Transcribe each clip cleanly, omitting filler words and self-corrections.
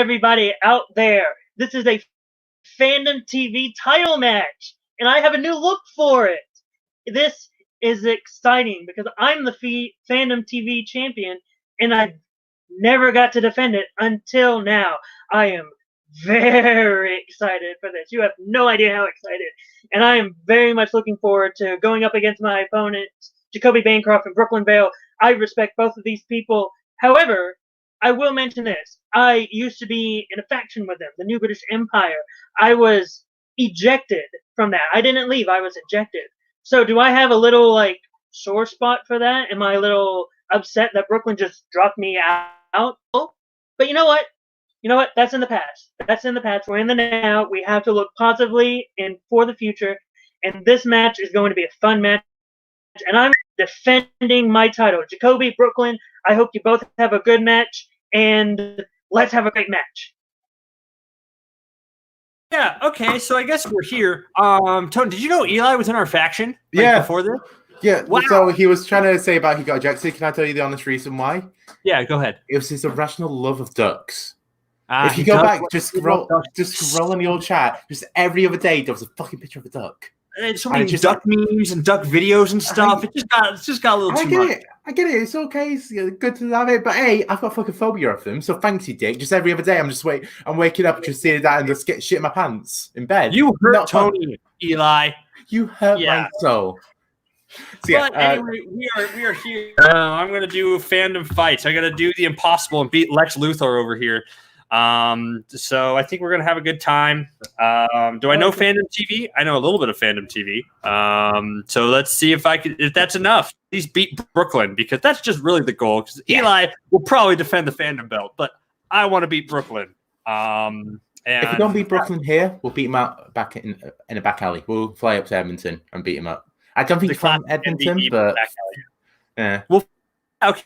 everybody out there. This is a Fandom TV title match, and I have a new look for it. This is exciting because I'm the Fandom TV champion, and I never got to defend it until now. I am very excited for this. You have no idea how excited. And I am very much looking forward to going up against my opponents, Jacoby Bancroft and Brooklyn Vail. I respect both of these people. However, I will mention this. I used to be in a faction with them, the New British Empire. I was ejected from that. I didn't leave. I was ejected. So do I have a little, sore spot for that? Am I a little upset that Brooklyn just dropped me out? But you know what? That's in the past. That's in the past. We're in the now. We have to look positively and for the future. And this match is going to be a fun match. And I'm defending my title. Jacoby, Brooklyn, I hope you both have a good match. And let's have a great match. Yeah, okay, so I guess we're here. Tony, did you know Eli was in our faction before this? Yeah, wow. So he was trying to say about he got ejected. Can I tell you the honest reason why? Yeah, go ahead. It was his irrational love of ducks. If you go back, just scroll in the old chat. Just every other day, there was a fucking picture of a duck. And so many duck memes and duck videos and stuff. It just got a little too much. I get it. It's okay. It's good to have it. But hey, I've got fucking phobia of them. So thanks, you dick. Just every other day, I'm waking up just seeing that and just get shit in my pants in bed. You hurt Tony, Eli. You hurt my soul. So, yeah, anyway, we are here. I'm gonna do fandom fights. I gotta do the impossible and beat Lex Luthor over here. So I think we're gonna have a good time. Do I know Fandom TV? I know a little bit of Fandom TV. So let's see if that's enough. Please beat Brooklyn because that's just really the goal. Because Eli will probably defend the Fandom belt, but I want to beat Brooklyn. And if we don't beat Brooklyn here, we'll beat him out back in a back alley. We'll fly up to Edmonton and beat him up. I don't think from Edmonton, but yeah. Well, okay.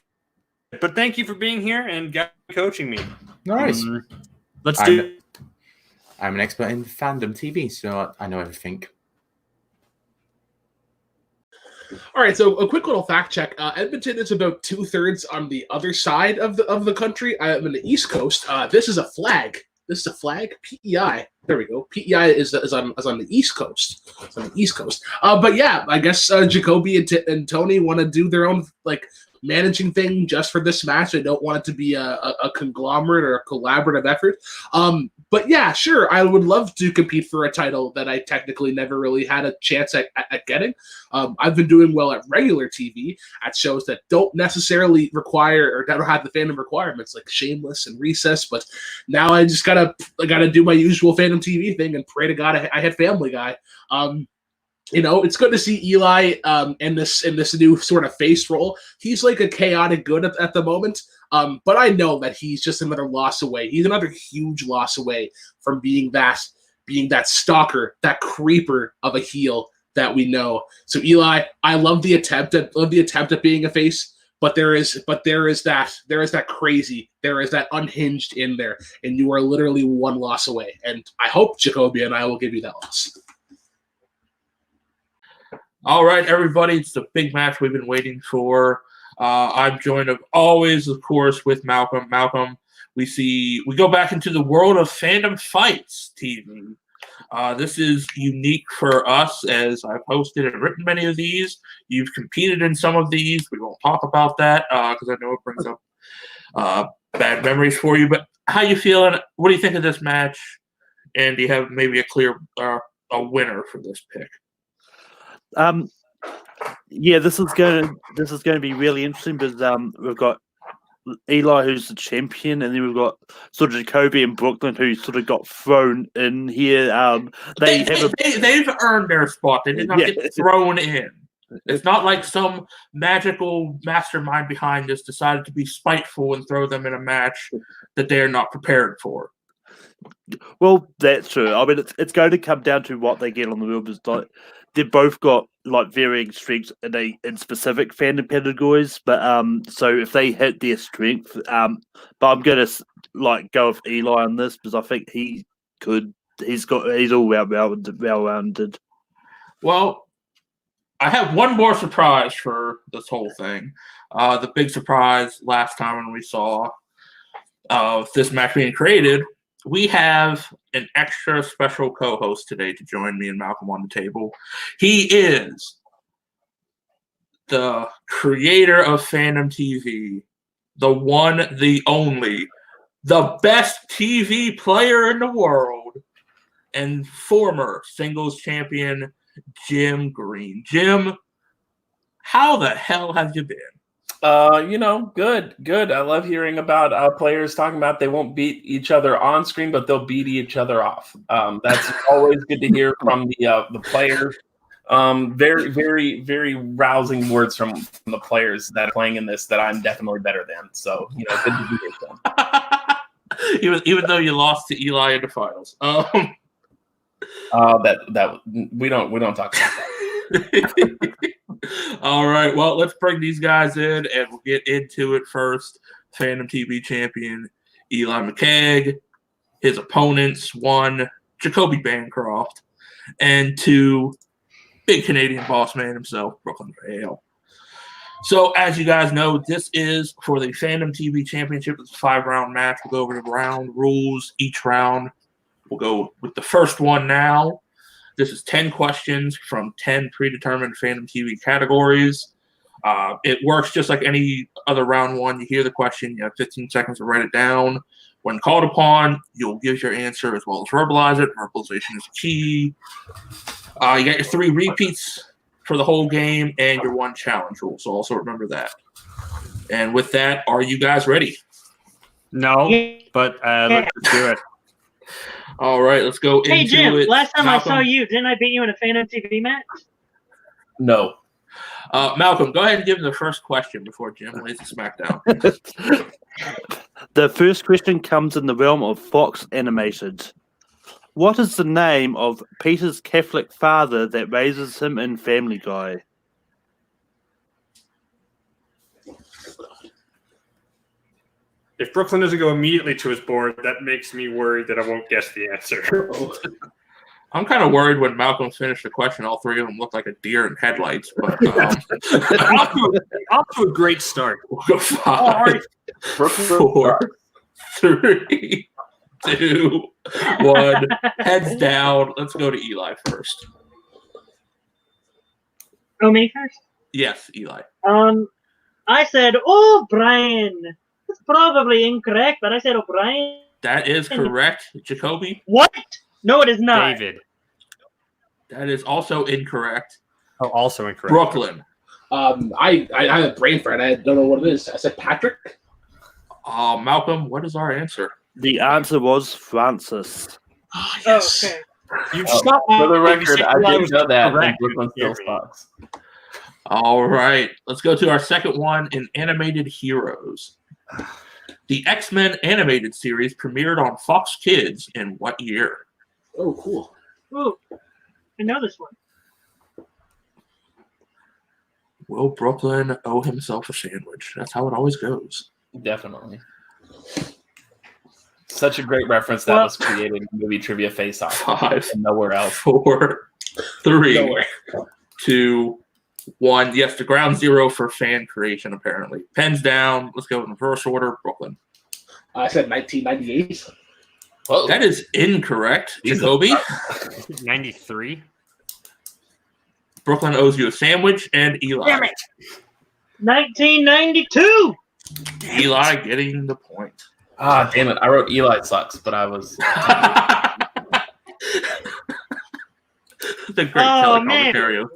But thank you for being here and coaching me. Nice. Let's do. I'm an expert in Fandom TV, so I know everything. All right, so a quick little fact check. Edmonton is about 2/3 on the other side of the country. I'm on the East Coast. This is a flag. This is a flag. PEI. There we go. PEI is on the East Coast. It's on the East Coast. But yeah, I guess Jacoby and Tony want to do their own managing thing just for this match. I don't want it to be a conglomerate or a collaborative effort. But yeah, sure, I would love to compete for a title that I technically never really had a chance at getting. I've been doing well at regular TV, at shows that don't necessarily require or don't have the fandom requirements like Shameless and Recess, but now I just gotta do my usual Fandom TV thing and pray to God I had Family Guy. It's good to see Eli in this new sort of face role. He's like a chaotic good at the moment, but I know that he's just another loss away. He's another huge loss away from being that stalker, that creeper of a heel that we know. So Eli, I love the attempt at being a face, but there is that crazy, there is that unhinged in there, and you are literally one loss away. And I hope Jacoby and I will give you that loss. All right, everybody, it's the big match we've been waiting for. I'm joined, of course, with Malcolm. Malcolm, we go back into the world of Fandom Fights TV. This is unique for us, as I've hosted and written many of these. You've competed in some of these. We won't talk about that because I know it brings up bad memories for you. But how you feeling? What do you think of this match? And do you have maybe a clear a winner for this pick? Yeah, this is going to be really interesting because we've got Eli, who's the champion, and then we've got sort of Jacoby and Brooklyn, who sort of got thrown in here. They've earned their spot. They did not get thrown in. It's not like some magical mastermind behind this decided to be spiteful and throw them in a match that they're not prepared for. Well, that's true. I mean, it's going to come down to what they get on the wheel, because they've both got varying strengths in specific fandom categories. But so if they hit their strength, but I'm gonna go with Eli on this because I think he's all well-rounded. Well, I have one more surprise for this whole thing. The big surprise last time when we saw of this match being created, we have an extra special co-host today to join me and Malcolm on the table. He is the creator of Fandom TV, the one, the only, the best TV player in the world, and former singles champion, Jim Green. Jim, how the hell have you been? Good. I love hearing about players talking about they won't beat each other on screen, but they'll beat each other off. That's always good to hear from the players. Very, very, very rousing words from the players that are playing in this that I'm definitely better than. So, good to be here. even though you lost to Eli in the finals. That we don't talk about that. All right, well, let's bring these guys in and we'll get into it first. Fandom TV champion Eli McCaig. His opponents, 1, Jacoby Bancroft, and 2, big Canadian boss man himself, Brooklyn Vail. So, as you guys know, this is for the Fandom TV Championship. It's a 5-round match. We'll go over the round rules each round. We'll go with the first one now. This is 10 questions from 10 predetermined Fandom TV categories. It works just like any other round one. You hear the question, you have 15 seconds to write it down. When called upon, you'll give your answer as well as verbalize it. Verbalization is key. You got your 3 repeats for the whole game and your 1 challenge rule. So also remember that. And with that, are you guys ready? No, but let's do it. All right, let's go into it. Hey, Jim, last time Malcolm, I saw you, didn't I beat you in a Fandom TV match? No. Malcolm, go ahead and give him the first question before Jim lays the smackdown. The first question comes in the realm of Fox Animated. What is the name of Peter's Catholic father that raises him in Family Guy? If Brooklyn doesn't go immediately to his board, that makes me worried that I won't guess the answer. I'm kind of worried when Malcolm finished the question, all 3 of them looked like a deer in headlights. But off to a great start. 5, 4, 3, 2, 1. Heads down. Let's go to Eli first. Oh, me first? Yes, Eli. I said O'Brien. That's probably incorrect, but I said O'Brien. That is correct. Jacoby? What? No, it is not. David. That is also incorrect. Oh, also incorrect. Brooklyn. I had a brain fart. I don't know what it is. I said Patrick. Malcolm, what is our answer? The answer was Francis. Oh, Oh, yes. okay. You stopped For the you record, said I Eli didn't was know that, and correct. Brooklyn still sucks. All right. Let's go to our second one in Animated Heroes. The X-Men animated series premiered on Fox Kids in what year? Oh, cool. Ooh, I know this one. Will Brooklyn owe himself a sandwich? That's how it always goes. Definitely. Such a great reference that was created in movie Trivia Face Off. 5, and nowhere else. 4, 3, Nowhere. 2, 1. Yes, the ground zero for fan creation, apparently. Pens down. Let's go in reverse order. Brooklyn. I said 1998. Whoa. That is incorrect. Jacoby. 93. Brooklyn owes you a sandwich, and Eli. Damn it. 1992. Eli getting the point. Ah, damn it. I wrote Eli sucks, but I was... The great telecommentary.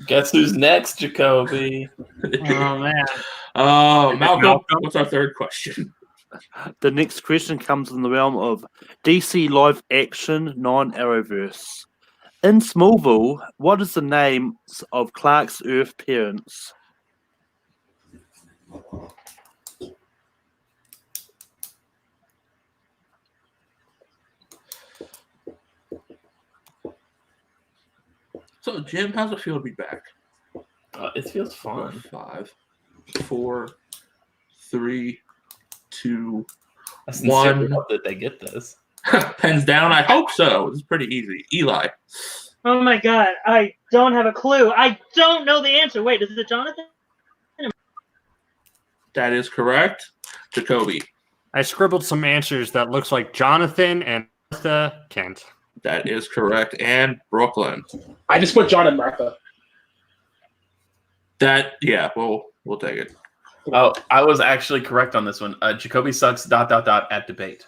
Guess who's next, Jacoby? Oh, man. Malcolm, what's our third question? The next question comes in the realm of DC live action non-Arrowverse. In Smallville, what is the name of Clark's Earth parents? So, Jim, how's it feel to be back? It feels fun. 5, 4, 3, 2, I sincerely 1. hope that they get this. Pens down. I hope so. It's pretty easy. Eli. Oh, my God. I don't have a clue. I don't know the answer. Wait, is it Jonathan? That is correct. Jacoby. I scribbled some answers that looks like Jonathan and Martha Kent. That is correct. And Brooklyn. I just put John and Martha. We'll take it. Oh, I was actually correct on this one. Jacoby sucks. ... at debate.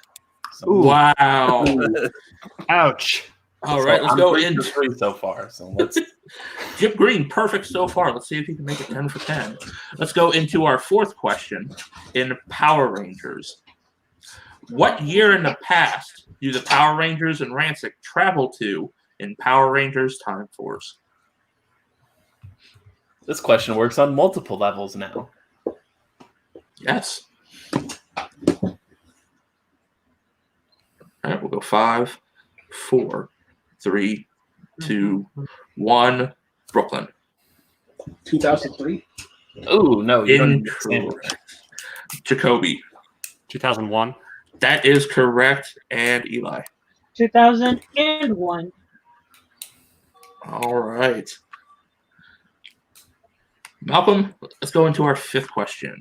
So, Wow. Ouch. All right, let's I'm go 3 in. for 3 so far. So let's. Jip Green, perfect so far. Let's see if he can make it 10 for 10. Let's go into our fourth question in Power Rangers. What year in the past do the Power Rangers and Rancic travel to in Power Rangers Time Force? This question works on multiple levels now. Yes. All right, we'll go 5, 4, 3, 2, 1. Brooklyn. 2003. Oh no, you don't Incorrect. Jacoby. 2001. That is correct. And Eli. 2001. All right. Malcolm, let's go into our fifth question.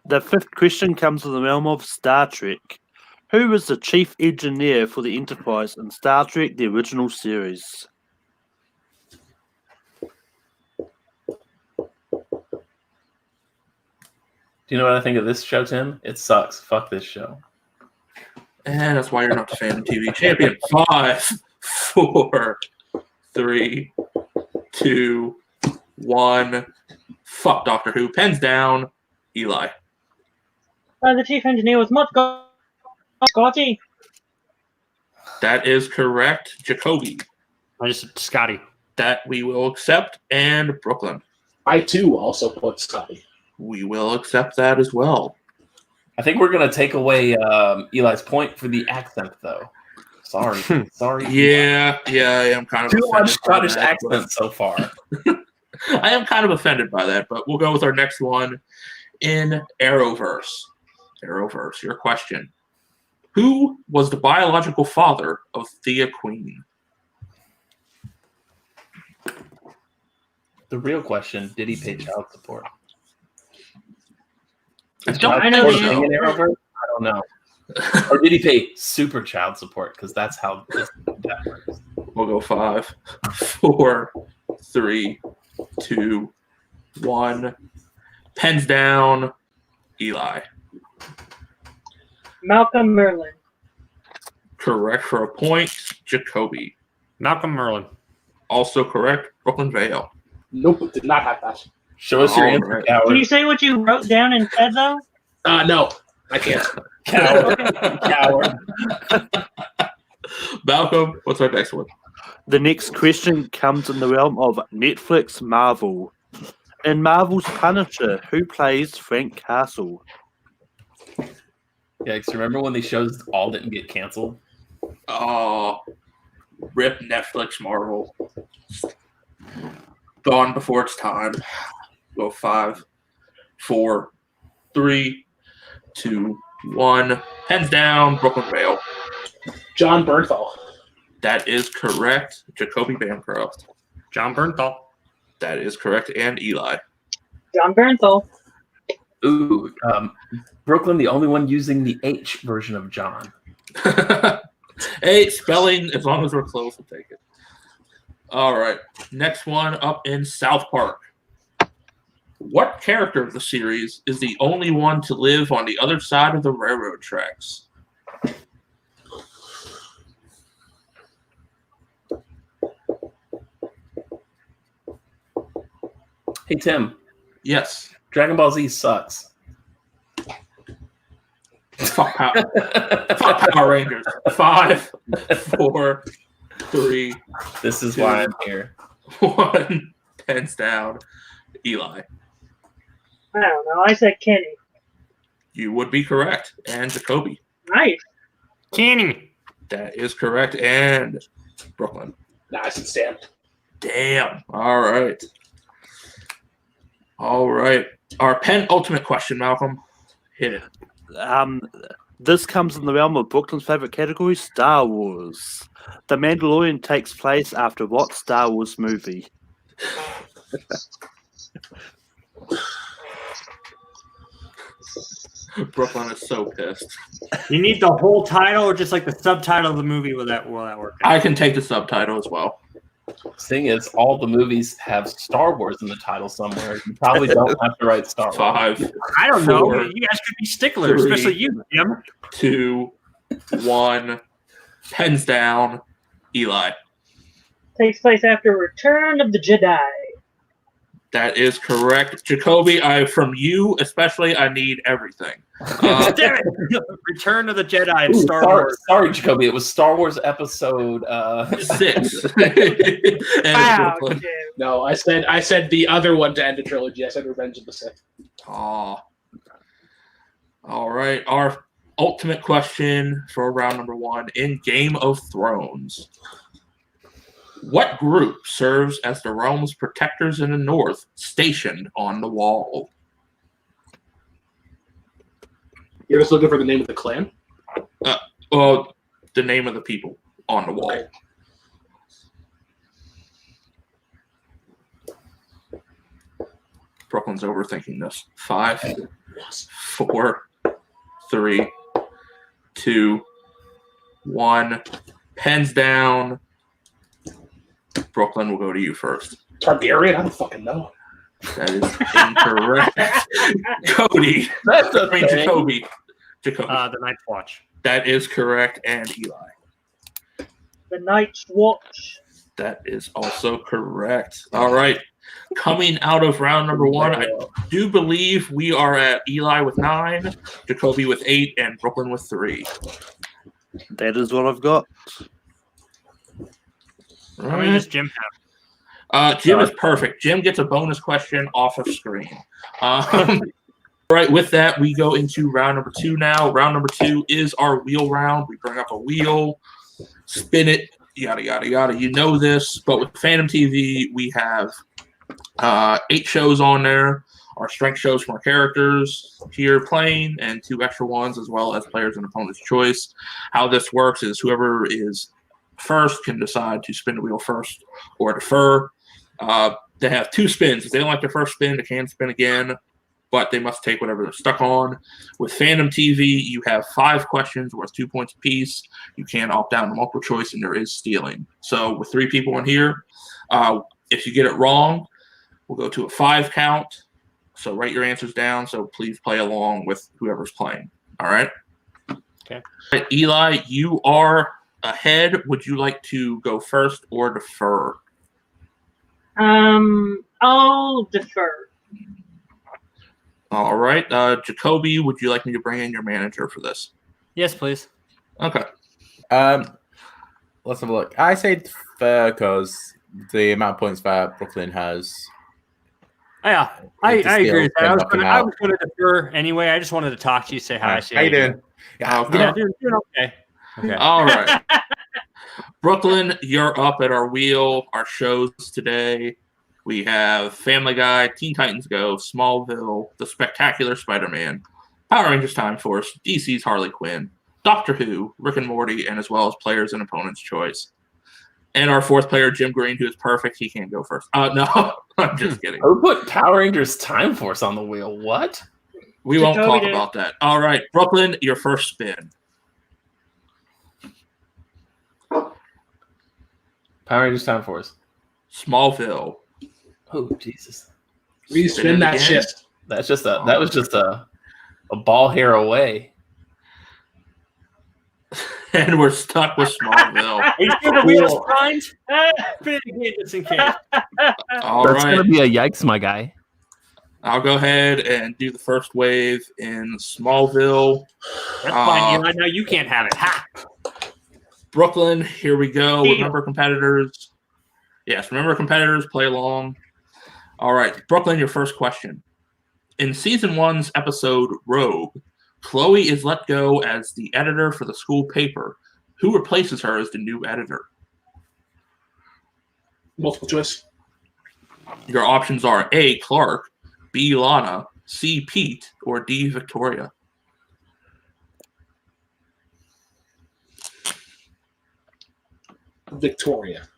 The fifth question comes from the realm of Star Trek. Who was the chief engineer for the Enterprise in Star Trek, the original series? Do you know what I think of this show, Tim? It sucks. Fuck this show. And that's why you're not the Fandom TV champion. 5, 4, 3, 2, 1. Fuck Doctor Who. Pens down. Eli. The chief engineer was Scotty. That is correct. Jacoby. I just Scotty. That we will accept. And Brooklyn. I too also put Scotty. We will accept that as well. I think we're gonna take away Eli's point for the accent, though. Sorry. Yeah, I am kind of Too much offended by Scottish that, accent so far. I am kind of offended by that, but we'll go with our next one in Arrowverse. Arrowverse, your question. Who was the biological father of Thea Queen? The real question: did he pay child support? I don't know. I don't know. Or did he pay super child support? Because that's how that works. We'll go 5, 4, 3, 2, 1. Pens down. Eli. Malcolm Merlin. Correct for a point. Jacoby. Malcolm Merlin. Also correct. Brooklyn Vail. Nope, did not have that. Show us your All answer, right. Can coward. you say what you wrote down instead, though? No, I can't. Coward. Malcolm, what's our next one? The next question comes in the realm of Netflix Marvel. In Marvel's Punisher, who plays Frank Castle? Yeah, 'cause remember when these shows all didn't get canceled? Oh, rip Netflix Marvel. Gone before its time. Go 5, 4, 3, 2, 1. Pens down. Brooklyn Vail. John Bernthal. That is correct. Jacoby Bancroft. John Bernthal. That is correct. And Eli. John Bernthal. Ooh, Brooklyn, the only one using the H version of John. Hey, spelling, as long as we're close, we'll take it. All right. Next one up in South Park. What character of the series is the only one to live on the other side of the railroad tracks? Hey, Tim, Yes. Dragon Ball Z sucks. Fuck Power Rangers. 5, 4, 3, This is why I'm here. 1. Pens down. Eli. I don't know. I said Kenny. You would be correct. And Jacoby. Nice. Kenny. That is correct. And Brooklyn. Nah, I said Stan. Damn. All right. All right. Our penultimate question, Malcolm. Hit it. This comes in the realm of Brooklyn's favorite category, Star Wars. The Mandalorian takes place after what Star Wars movie? Brooklyn is so pissed. You need the whole title or just like the subtitle of the movie? Will that work? I can take the subtitle as well. Seeing as all the movies have Star Wars in the title somewhere, you probably don't have to write Star Wars. 5. I don't 4, know. You guys could be sticklers, 3, especially you, Jim. 2, 1. Pens down. Eli. Takes place after Return of the Jedi. That is correct. Jacoby, from you especially, I need everything. Damn it! Return of the Jedi and Ooh, Star Wars. Sorry, Jacoby. It was Star Wars Episode 6. Wow, Jim. No, I said the other one to end the trilogy. I said Revenge of the Sith. Oh. All right. Our ultimate question for round number 1 in Game of Thrones. What group serves as the realm's protectors in the north, stationed on the wall? You're just looking for the name of the clan? Well, the name of the people on the wall. Brooklyn's overthinking this. 5, 4, 3, 2, 1. Pens down. Brooklyn will go to you first. Targaryen? I don't fucking know. That is incorrect. Cody. That's I mean, Jacoby. The Night's Watch. That is correct. And Eli. The Night's Watch. That is also correct. All right. Coming out of round number 1, I do believe we are at Eli with 9, Jacoby with 8, and Brooklyn with 3. That is what I've got. How many does Jim have? Jim is perfect. Jim gets a bonus question off of screen. All right, with that, we go into round number 2 now. Round number 2 is our wheel round. We bring up a wheel, spin it, yada, yada, yada. You know this, but with Fandom TV, we have 8 shows on there. Our strength shows from our characters here playing, and 2 extra ones, as well as players and opponent's choice. How this works is whoever is first can decide to spin the wheel first or defer. They have 2 spins. If they don't like their first spin, they can spin again, but they must take whatever they're stuck on. With Fandom TV, you have 5 questions worth 2 points apiece. You can opt out to multiple choice, and there is stealing. So with 3 people in here, if you get it wrong, we'll go to a 5 count. So write your answers down. So please play along with whoever's playing. All right? Okay. All right, Eli, you are ahead. Would you like to go first or defer? I'll defer. All right. Jacoby, would you like me to bring in your manager for this? Yes, please. Okay. Let's have a look. I say defer because the amount of points that Brooklyn has. Yeah, I agree with that. I was going to defer anyway. I just wanted to talk to you, say hi. How you doing? Yeah, doing okay. Okay. All right. Brooklyn, you're up at our wheel, our shows today. We have Family Guy, Teen Titans Go, Smallville, The Spectacular Spider-Man, Power Rangers Time Force, DC's Harley Quinn, Doctor Who, Rick and Morty, and as well as players and opponent's choice. And our 4th player, Jim Green, who is perfect. He can't go first. No, I'm just kidding. Who put Power Rangers Time Force on the wheel? What? We won't talk about that. All right, Brooklyn, your first spin. Power Rangers Time Force. Smallville. Oh, Jesus. Respin that shit. That was just a ball hair away. And we're stuck with Smallville. Are you sure the wheel's primed? Spin it again just in case. All That's right. going to be a yikes, my guy. I'll go ahead and do the first wave in Smallville. That's fine, Eli. Now you can't have it. Ha! Brooklyn, here we go. Remember, competitors. Yes, remember, competitors, play along. All right, Brooklyn, your first question. In Season 1's episode Rogue, Chloe is let go as the editor for the school paper. Who replaces her as the new editor? Multiple choice. Your options are A, Clark, B, Lana, C, Pete, or D, Victoria. Victoria.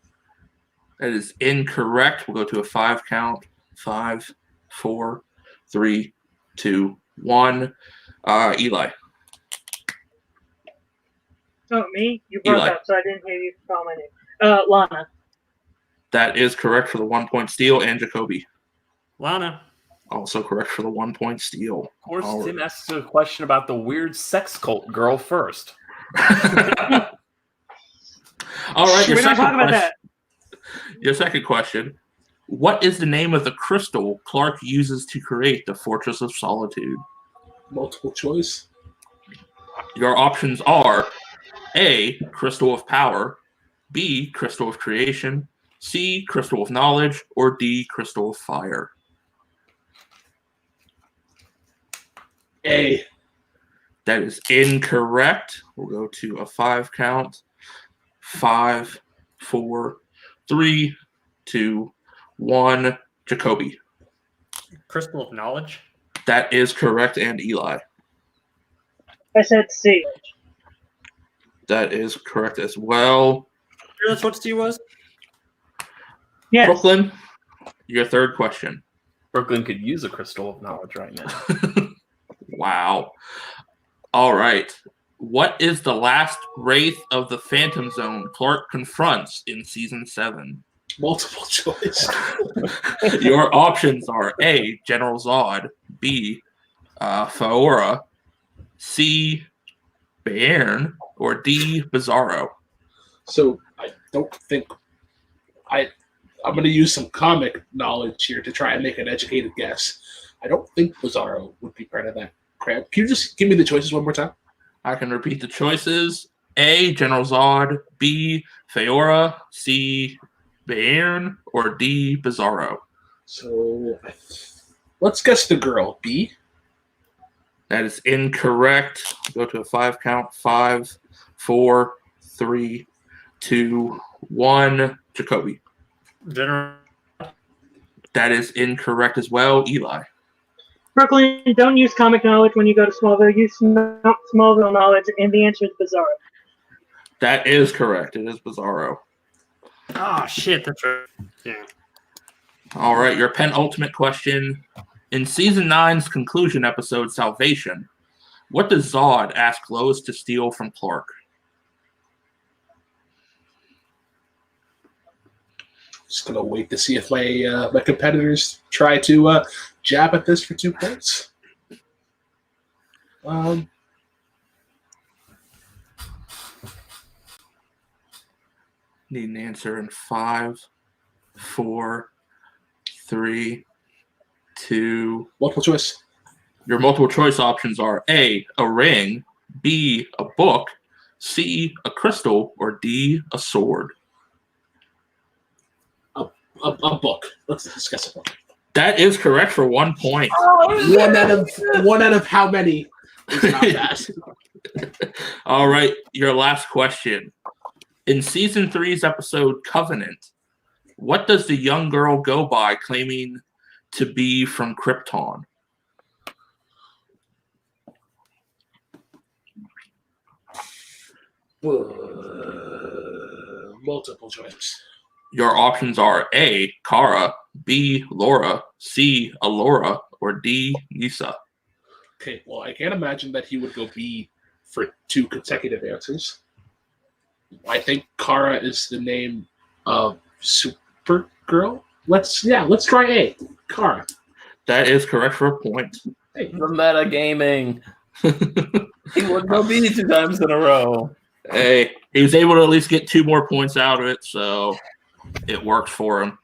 That is incorrect. We'll go to a 5 count. 5, 4, 3, 2, 1. Eli. Oh, me? You broke Eli. up, so I didn't hear you call my name. Lana. That is correct for the 1 point steal, and Jacoby. Lana. Also correct for the 1 point steal. Of course, All Tim right. asks a question about the weird sex cult girl first. All right, We're not talking about that. Your second question. What is the name of the crystal Clark uses to create the Fortress of Solitude? Multiple choice. Your options are A, Crystal of Power, B, Crystal of Creation, C, Crystal of Knowledge, or D, Crystal of Fire. A. That is incorrect. We'll go to a 5 count. 5, 4, 3, 2, 1. Jacoby. Crystal of Knowledge. That is correct, and Eli. I said C. That is correct as well. That's what C was? Yes. Brooklyn, your third question. Brooklyn could use a crystal of knowledge right now. Wow. All right. What is the last wraith of the Phantom Zone Clark confronts in Season 7? Multiple choice. Your options are A, General Zod, B, Faora, C, Bairn, or D, Bizarro. So I don't think I'm going to use some comic knowledge here to try and make an educated guess. I don't think Bizarro would be part of that crap. Can you just give me the choices one more time? I can repeat the choices. A, General Zod, B, Faora, C, Bairn, or D, Bizarro. So let's guess the girl. B. That is incorrect. Go to a 5 count. 5, 4, 3, 2, 1. Jacoby. General. That is incorrect as well. Eli. Brooklyn, don't use comic knowledge when you go to Smallville. Use Smallville knowledge, and the answer is Bizarro. That is correct. It is Bizarro. Oh, shit. That's right. Yeah. All right, your penultimate question. In Season 9's conclusion episode, Salvation, what does Zod ask Lois to steal from Clark? Just going to wait to see if my competitors try to jab at this for 2 points. Need an answer in 5, 4, 3, 2. Multiple choice. Your multiple choice options are A, a ring, B, a book, C, a crystal, or D, a sword. A book. Let's discuss a book. That is correct for 1 point. One out of how many is not bad. All right, your last question. In Season 3's episode Covenant, what does the young girl go by claiming to be from Krypton? Multiple choice. Your options are A, Kara, B, Laura, C, Alora, or D, Ysa. Okay, well, I can't imagine that he would go B for 2 consecutive answers. I think Kara is the name of Supergirl. Let's try A. Kara. That is correct for a point. Hey, The metagaming. He would go B 2 times in a row. Hey, he was able to at least get 2 more points out of it, so it worked for him.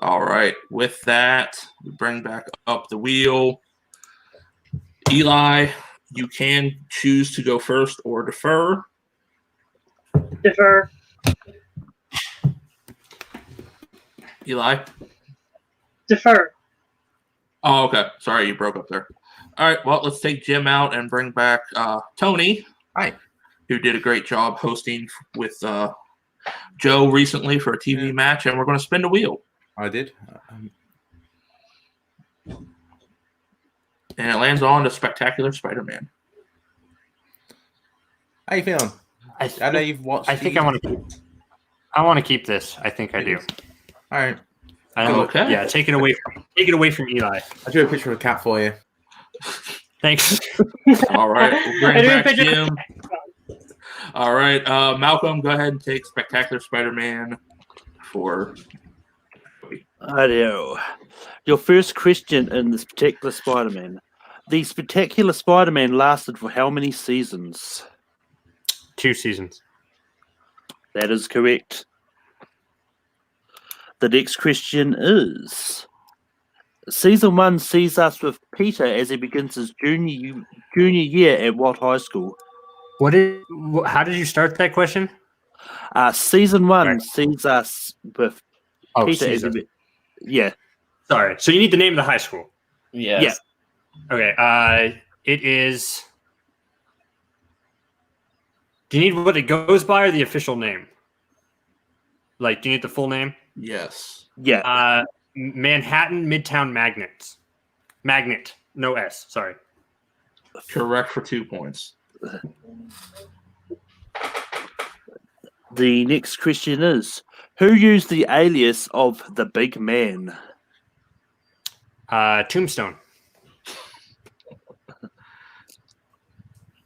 All right, with that, we bring back up the wheel. Eli, you can choose to go first or defer. Defer. Eli? Defer. Oh, okay. Sorry, you broke up there. All right, well, let's take Jim out and bring back Tony. Hi. Who did a great job hosting with Joe recently for a TV match, and we're going to spin the wheel. I did. And it lands on to Spectacular Spider-Man. How you feeling? I know you've watched. I think I want to keep this. I think I do. All right. Okay. Yeah, take it away from Eli. I drew a picture of a cat for you. Thanks. All right, we'll I bring didn't back picture- Jim. All right, Malcolm, go ahead and take Spectacular Spider-Man for. Righto. Your first question in the Spectacular Spider-Man. The Spectacular Spider-Man lasted for how many seasons? 2 seasons. That is correct. The next question is: Season 1 sees us with Peter as he begins his junior year at what high school? How did you start that question? Season 1 Right. sees us with Oh, Peter season. as he yeah. Sorry. So you need the name of the high school. Yes. Okay. It is. Do you need what it goes by or the official name? Like, do you need the full name? Yes. Yeah. Manhattan Midtown Magnet. No S. Sorry. Correct for 2 points. The next question is: Who used the alias of the Big Man? Tombstone.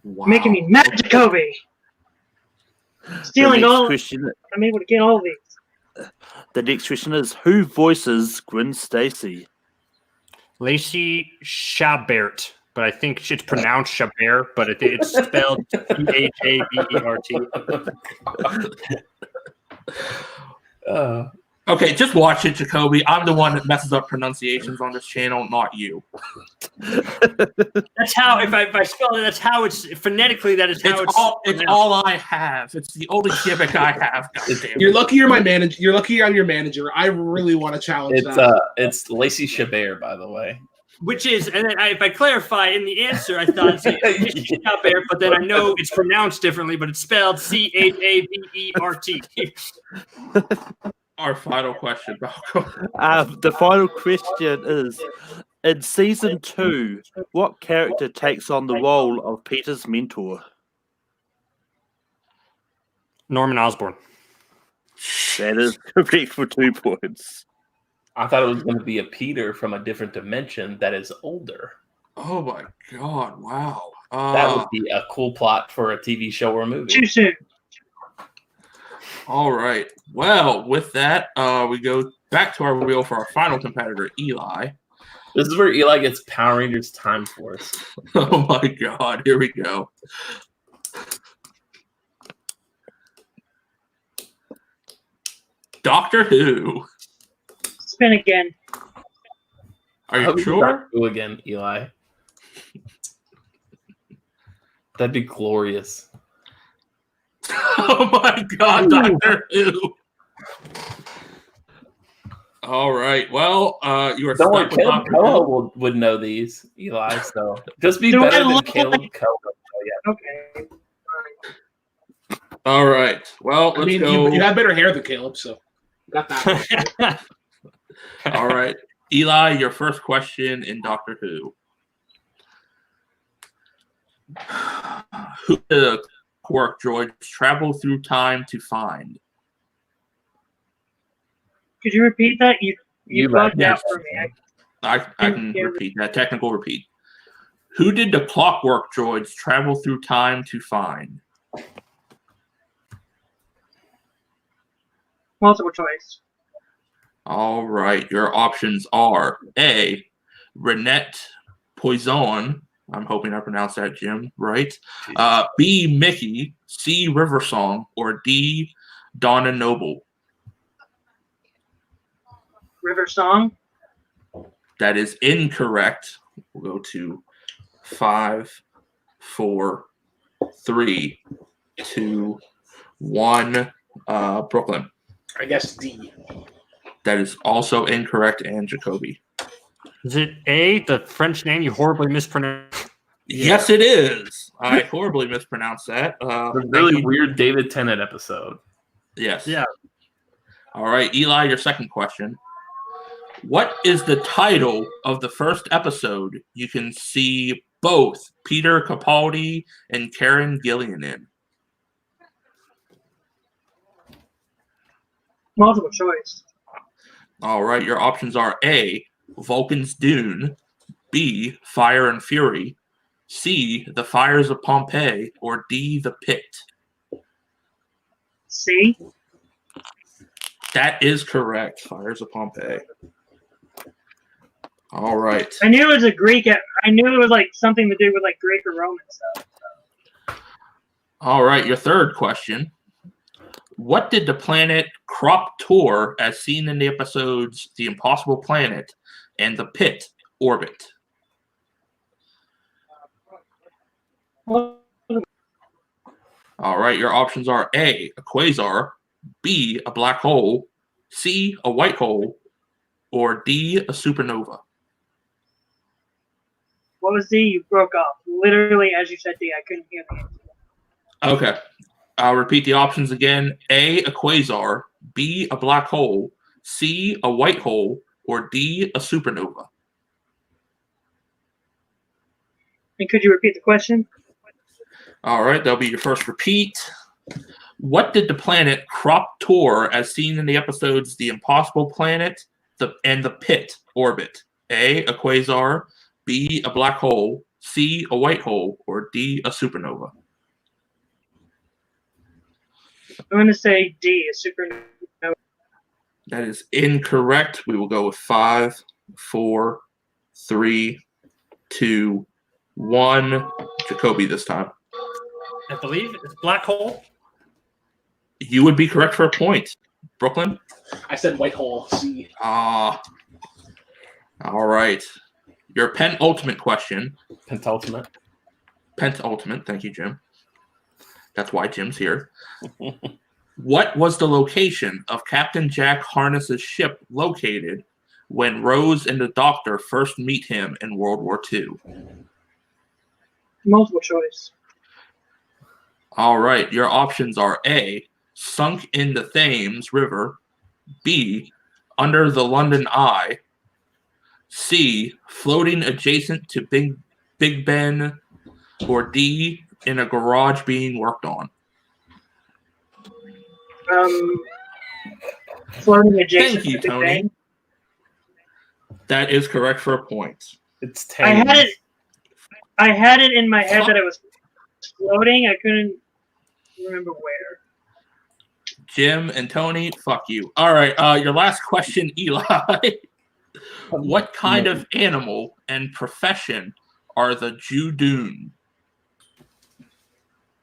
Wow. Making me mad, Jacoby. Stealing the next all. question, I'm able to get all of these. the next question is: Who voices Gwen Stacy? Lacey Chabert, but I think it's pronounced Chabert, but it's spelled Chabert. Okay, just watch it, Jacoby. I'm the one that messes up pronunciations on this channel, not you. That's how. If I spell it, that's how it's phonetically. That is how It's all I have. It's the only gimmick I have. Goddamn. You're lucky you're my manager. You're lucky I'm your manager. I really want to challenge that. It's Lacey Chabert, by the way. Which is, and then if I clarify in the answer, I thought it's Chabert, but then I know it's pronounced differently, but it's spelled Chabert. Our final question, Malcolm. The final question is: In season 2, what character takes on the role of Peter's mentor? Norman Osborn. That is correct for 2 points. I thought it was going to be a Peter from a different dimension that is older. Oh my God! Wow. That would be a cool plot for a TV show or a movie. Too soon. All right. Well, with that, we go back to our wheel for our final competitor, Eli. This is where Eli gets Power Rangers Time Force. Oh my God! Here we go. Doctor Who. Spin again. Are I you hope it's sure? Doctor Who again, Eli. That'd be glorious. Oh my God, Doctor Who. All right. Well, you are Don't worry, stuck with Kaleb Doctor Who. Koho would know these, Eli. So just be Do better I than look Kaleb like- Koho. Okay. All right. Well, I let's mean, go. you have better hair than Caleb, so got that. All right. Eli, your first question in Doctor Who. Who did the quark droids travel through time to find? Could you repeat that? You bugged right. out for me. I can repeat that. Technical repeat. Who did the clockwork droids travel through time to find? Multiple choice. All right. Your options are A, Renette Poison. I'm hoping I pronounced that, Jim, right? B, Mickey. C, River Song. Or D, Donna Noble. River Song. That is incorrect. We'll go to 5, 4, 3, 2, 1. Brooklyn. I guess D. That is also incorrect, and Jacoby. Is it A, the French name you horribly mispronounced? Yes, it is. I horribly mispronounced that. The really weird David Tennant episode. Yes. Yeah. All right, Eli, your second question. What is the title of the first episode you can see both Peter Capaldi and Karen Gillian in? Multiple choice. All right, your options are A, Vulcan's Dune, B, Fire and Fury, C, the fires of Pompeii, or D, the pit? C. That is correct. Fires of Pompeii. All right. I knew it was a Greek. I knew it was like something to do with like Greek or Roman stuff. All right. Your third question. What did the planet Crop Tour, as seen in the episodes The Impossible Planet and The Pit, orbit? All right. Your options are A, a quasar, B, a black hole, C, a white hole, or D, a supernova? What was D? You broke off. Literally, as you said D, I couldn't hear the answer. Okay. I'll repeat the options again. A quasar, B, a black hole, C, a white hole, or D, a supernova? And could you repeat the question? All right. That'll be your first repeat. What did the planet Crop Tour, as seen in the episodes The Impossible Planet and The Pit, orbit? A quasar, B, a black hole, C, a white hole, or D, a supernova? I'm going to say D, a supernova. That is incorrect. We will go with 5, 4, 3, 2, 1. Jacoby this time. I believe it's black hole. You would be correct for a point. Brooklyn? I said white hole. C. All right. Your penultimate question. Pentultimate. Penultimate. Thank you, Jim. That's why Jim's here. What was the location of Captain Jack Harness's ship located when Rose and the Doctor first meet him in World War II? Multiple choice. All right. Your options are A, sunk in the Thames River, B, under the London Eye, C, floating adjacent to Big Ben, or D, in a garage being worked on? Floating adjacent Thank you, to Big Tony. Bang. That is correct for a point. It's I Thames. had it in my head that it was floating. I couldn't remember where. Jim and Tony, fuck you. All right, your last question, Eli. What kind of animal and profession are the Judoon?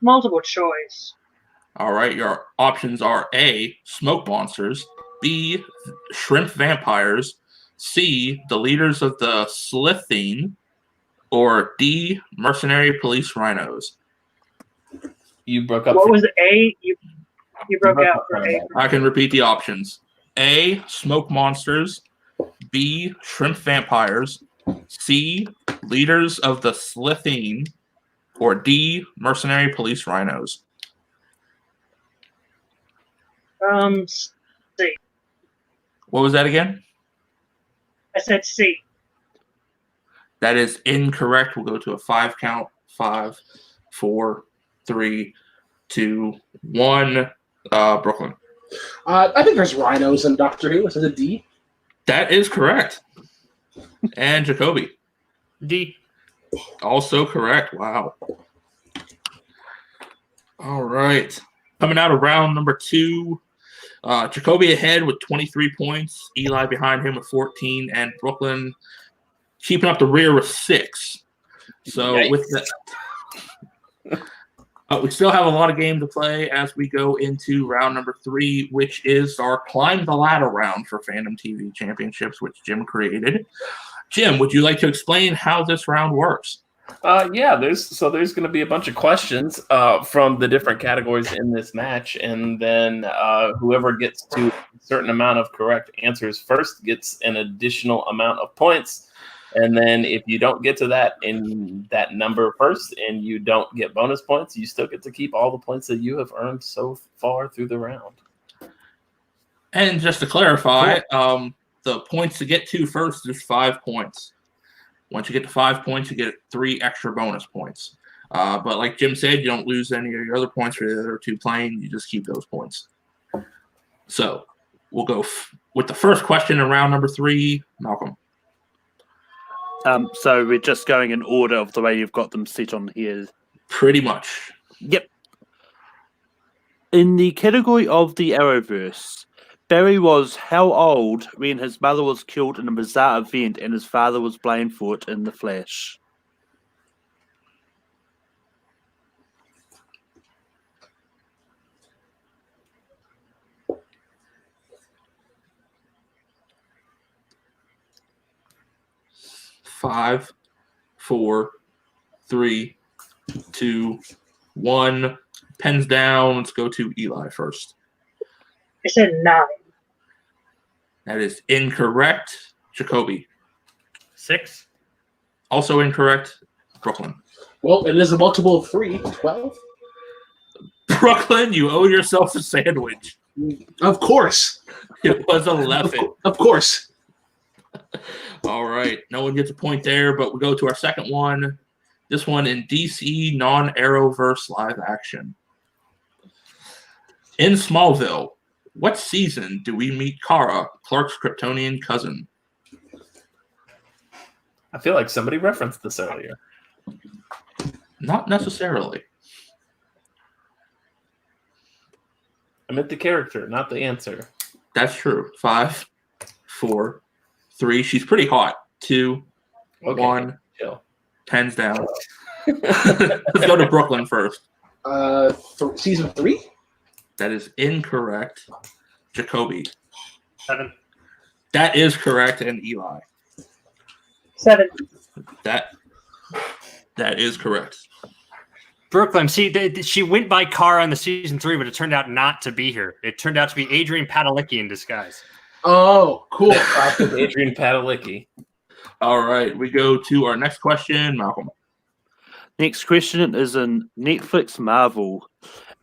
Multiple choice. All right, your options are A, smoke monsters, B, shrimp vampires, C, the leaders of the Slitheen, or D, mercenary police rhinos? You broke up. What was A? You broke out for A. I can repeat the options. A, smoke monsters, B, shrimp vampires, C, leaders of the Slitheen, or D, mercenary police rhinos? C. What was that again? I said C. That is incorrect. We'll go to a 5 count. 5, 4, 3, 2, 1. Brooklyn. I think there's rhinos in Doctor Who. Is it a D? That is correct. And Jacoby. D. Also correct. Wow. All right. Coming out of round number 2. Jacoby ahead with 23 points. Eli behind him with 14. And Brooklyn keeping up the rear with 6. So Yikes. with that, we still have a lot of game to play as we go into round number 3, which is our Climb the Ladder round for Fandom TV Championships, which Jim created. Jim, would you like to explain how this round works? Yeah, there's going to be a bunch of questions from the different categories in this match, and then whoever gets to a certain amount of correct answers first gets an additional amount of points. And then if you don't get to that in that number first and you don't get bonus points, you still get to keep all the points that you have earned so far through the round. And just to clarify, the points to get to first is 5 points. Once you get to 5 points, you get 3 extra bonus points. But like Jim said, you don't lose any of your other points for the other 2 playing. You just keep those points. So we'll go with the first question in round number 3, Malcolm. So we're just going in order of the way you've got them set on here. Pretty much. Yep. In the category of the Arrowverse, Barry was how old when his mother was killed in a bizarre event and his father was blamed for it in The Flash? Five, 4, 3, 2, 1. Pens down. Let's go to Eli first. I said 9. That is incorrect. Jacoby. 6. Also incorrect. Brooklyn. Well, it is a multiple of 3, 12. Brooklyn, you owe yourself a sandwich. Of course. It was 11. Of course. All right. No one gets a point there, but we go to our second one. This one in DC non-Arrowverse live action. In Smallville, what season do we meet Kara, Clark's Kryptonian cousin? I feel like somebody referenced this earlier. Not necessarily. I meant the character, not the answer. That's true. 5, 4, 3. She's pretty hot. 2, Okay. 1. Chill. Pens down. Let's go to Brooklyn first. Season 3? That is incorrect. Jacoby. 7. That is correct. And Eli. 7. That is correct. Brooklyn, see, she went by Kara in the season 3, but it turned out not to be her. It turned out to be Adrian Padalecki in disguise. Oh, cool. Classic Adrian Padalecki. All right. We go to our next question, Malcolm. Next question is in Netflix Marvel.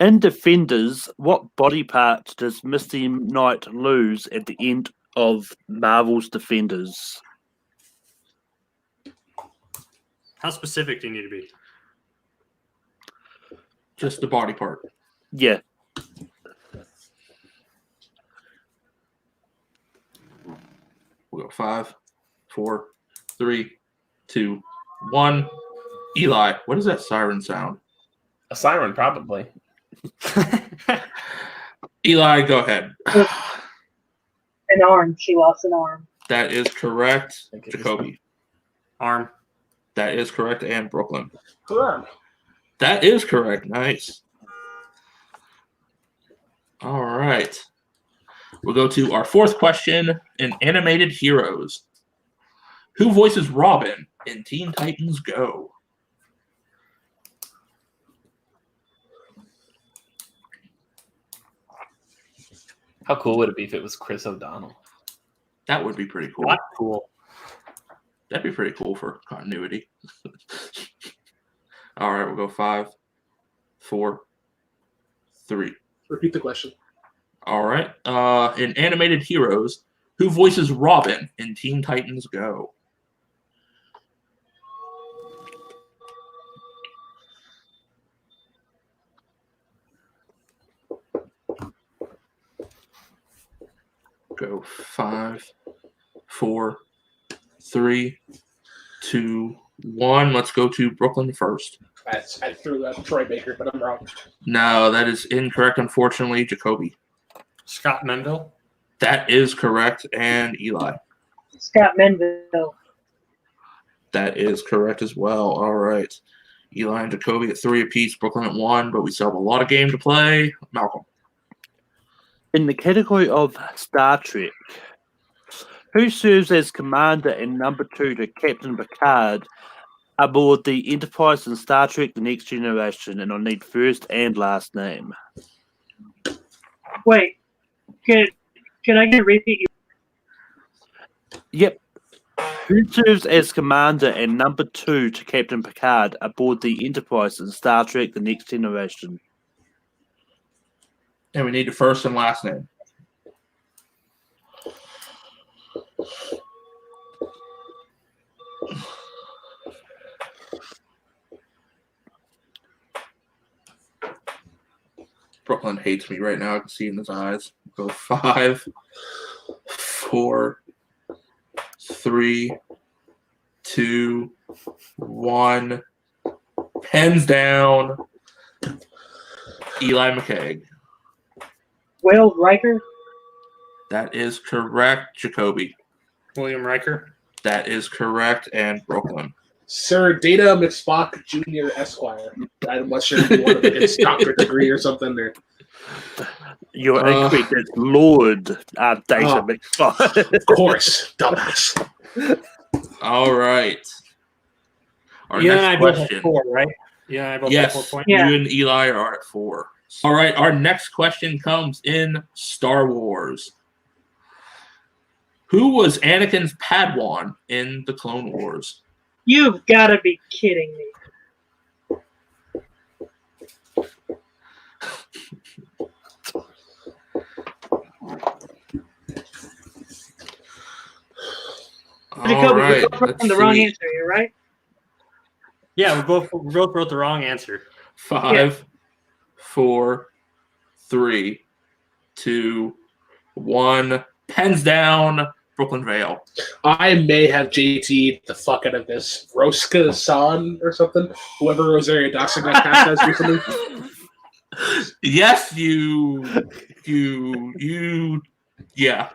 In Defenders, what body part does Misty Knight lose at the end of Marvel's Defenders? How specific do you need to be? Just the body part. Yeah. We'll go 5, 4, 3, 2, 1. Eli, what is that siren sound? A siren, probably. Eli, go ahead. An arm. She lost an arm. That is correct. Okay. Jacoby. Arm. That is correct. And Brooklyn. Cool. That is correct. Nice. All right. We'll go to our fourth question in Animated Heroes. Who voices Robin in Teen Titans Go? How cool would it be if it was Chris O'Donnell? That would be pretty cool. Not cool. That'd be pretty cool for continuity. All right, we'll go 5, 4, 3. Repeat the question. All right. In Animated Heroes, who voices Robin in Teen Titans Go? Go 5, 4, 3, 2, 1. Let's go to Brooklyn first. I threw out Troy Baker, but I'm wrong. No, that is incorrect, unfortunately. Jacoby. Scott Menville. That is correct. And Eli. Scott Menville. That is correct as well. All right. Eli and Jacoby at 3 apiece, Brooklyn at 1, but we still have a lot of game to play. Malcolm. In the category of Star Trek, who serves as commander and number 2 to Captain Picard aboard the Enterprise in Star Trek The Next Generation? And I'll need first and last name. Wait. Can I get a repeat? Yep. Who serves as commander and number 2 to Captain Picard aboard the Enterprise in Star Trek The Next Generation? And we need the first and last name. Brooklyn hates me right now. I can see in his eyes. Go 5, 4, 3, 2, 1. Pens down. Eli McCaig. Will Riker. That is correct, Jacoby. William Riker. That is correct, and Brooklyn. Sir Data McSpock Jr. Esquire. I'm not sure if you want to get his doctorate degree or something there. You're incorrect. It's Lord Data McSpock. Of course, dumbass. All right. Our You and I next both question. have 4, right? Yeah, and I both have 4 Yes, points. Yeah. you and Eli are at 4. All right, our next question comes in Star Wars. Who was Anakin's Padawan in the Clone Wars? You've got to be kidding me. All Jacoby, right, we both let's from the wrong see. answer here, right? Yeah, we both wrote the wrong answer. 5, 4, 3, 2, 1. Pens down. Brooklyn Vail. I may have JT'd the fuck out of this. Roska San or something. Whoever Rosario Dawson got cast as recently. Yes, yeah.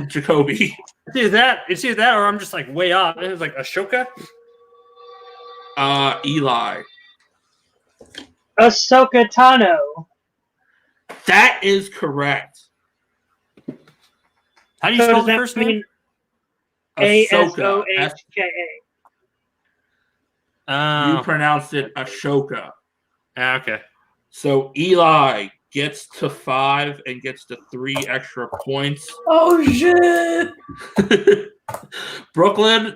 Jacoby. It's either that or I'm just like way off. It was like Ashoka. Eli. Ahsoka Tano. That is correct. How do you So spell does the that first name? mean Ahsoka. ASOHKA? You pronounced it Ashoka. Okay. So Eli gets to 5 and gets to 3 extra points. Oh shit! Brooklyn,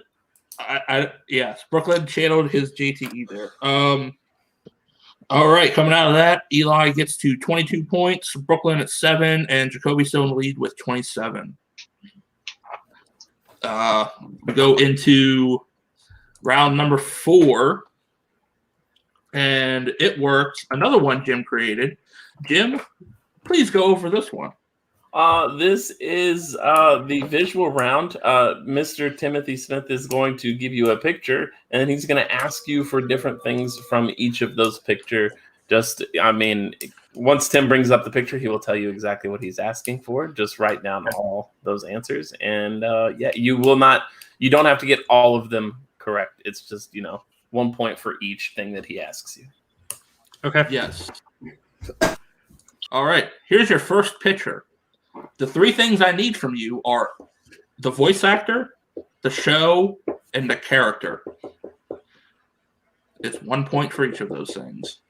yes, Brooklyn channeled his JTE there. All right, coming out of that, Eli gets to 22 points, Brooklyn at 7, and Jacoby still in the lead with 27. We go into round number 4, and it worked. Another one Jim created. Jim, please go over this one. This is the visual round. Mr. Timothy Smith is going to give you a picture, and then he's going to ask you for different things from each of those picture. Once Tim brings up the picture, he will tell you exactly what he's asking for. Just write down all those answers, and you don't have to get all of them correct. It's just 1 point for each thing that he asks you. Okay. Yes. All right, here's your first picture. The 3 things I need from you are the voice actor, the show, and the character. It's 1 point for each of those things.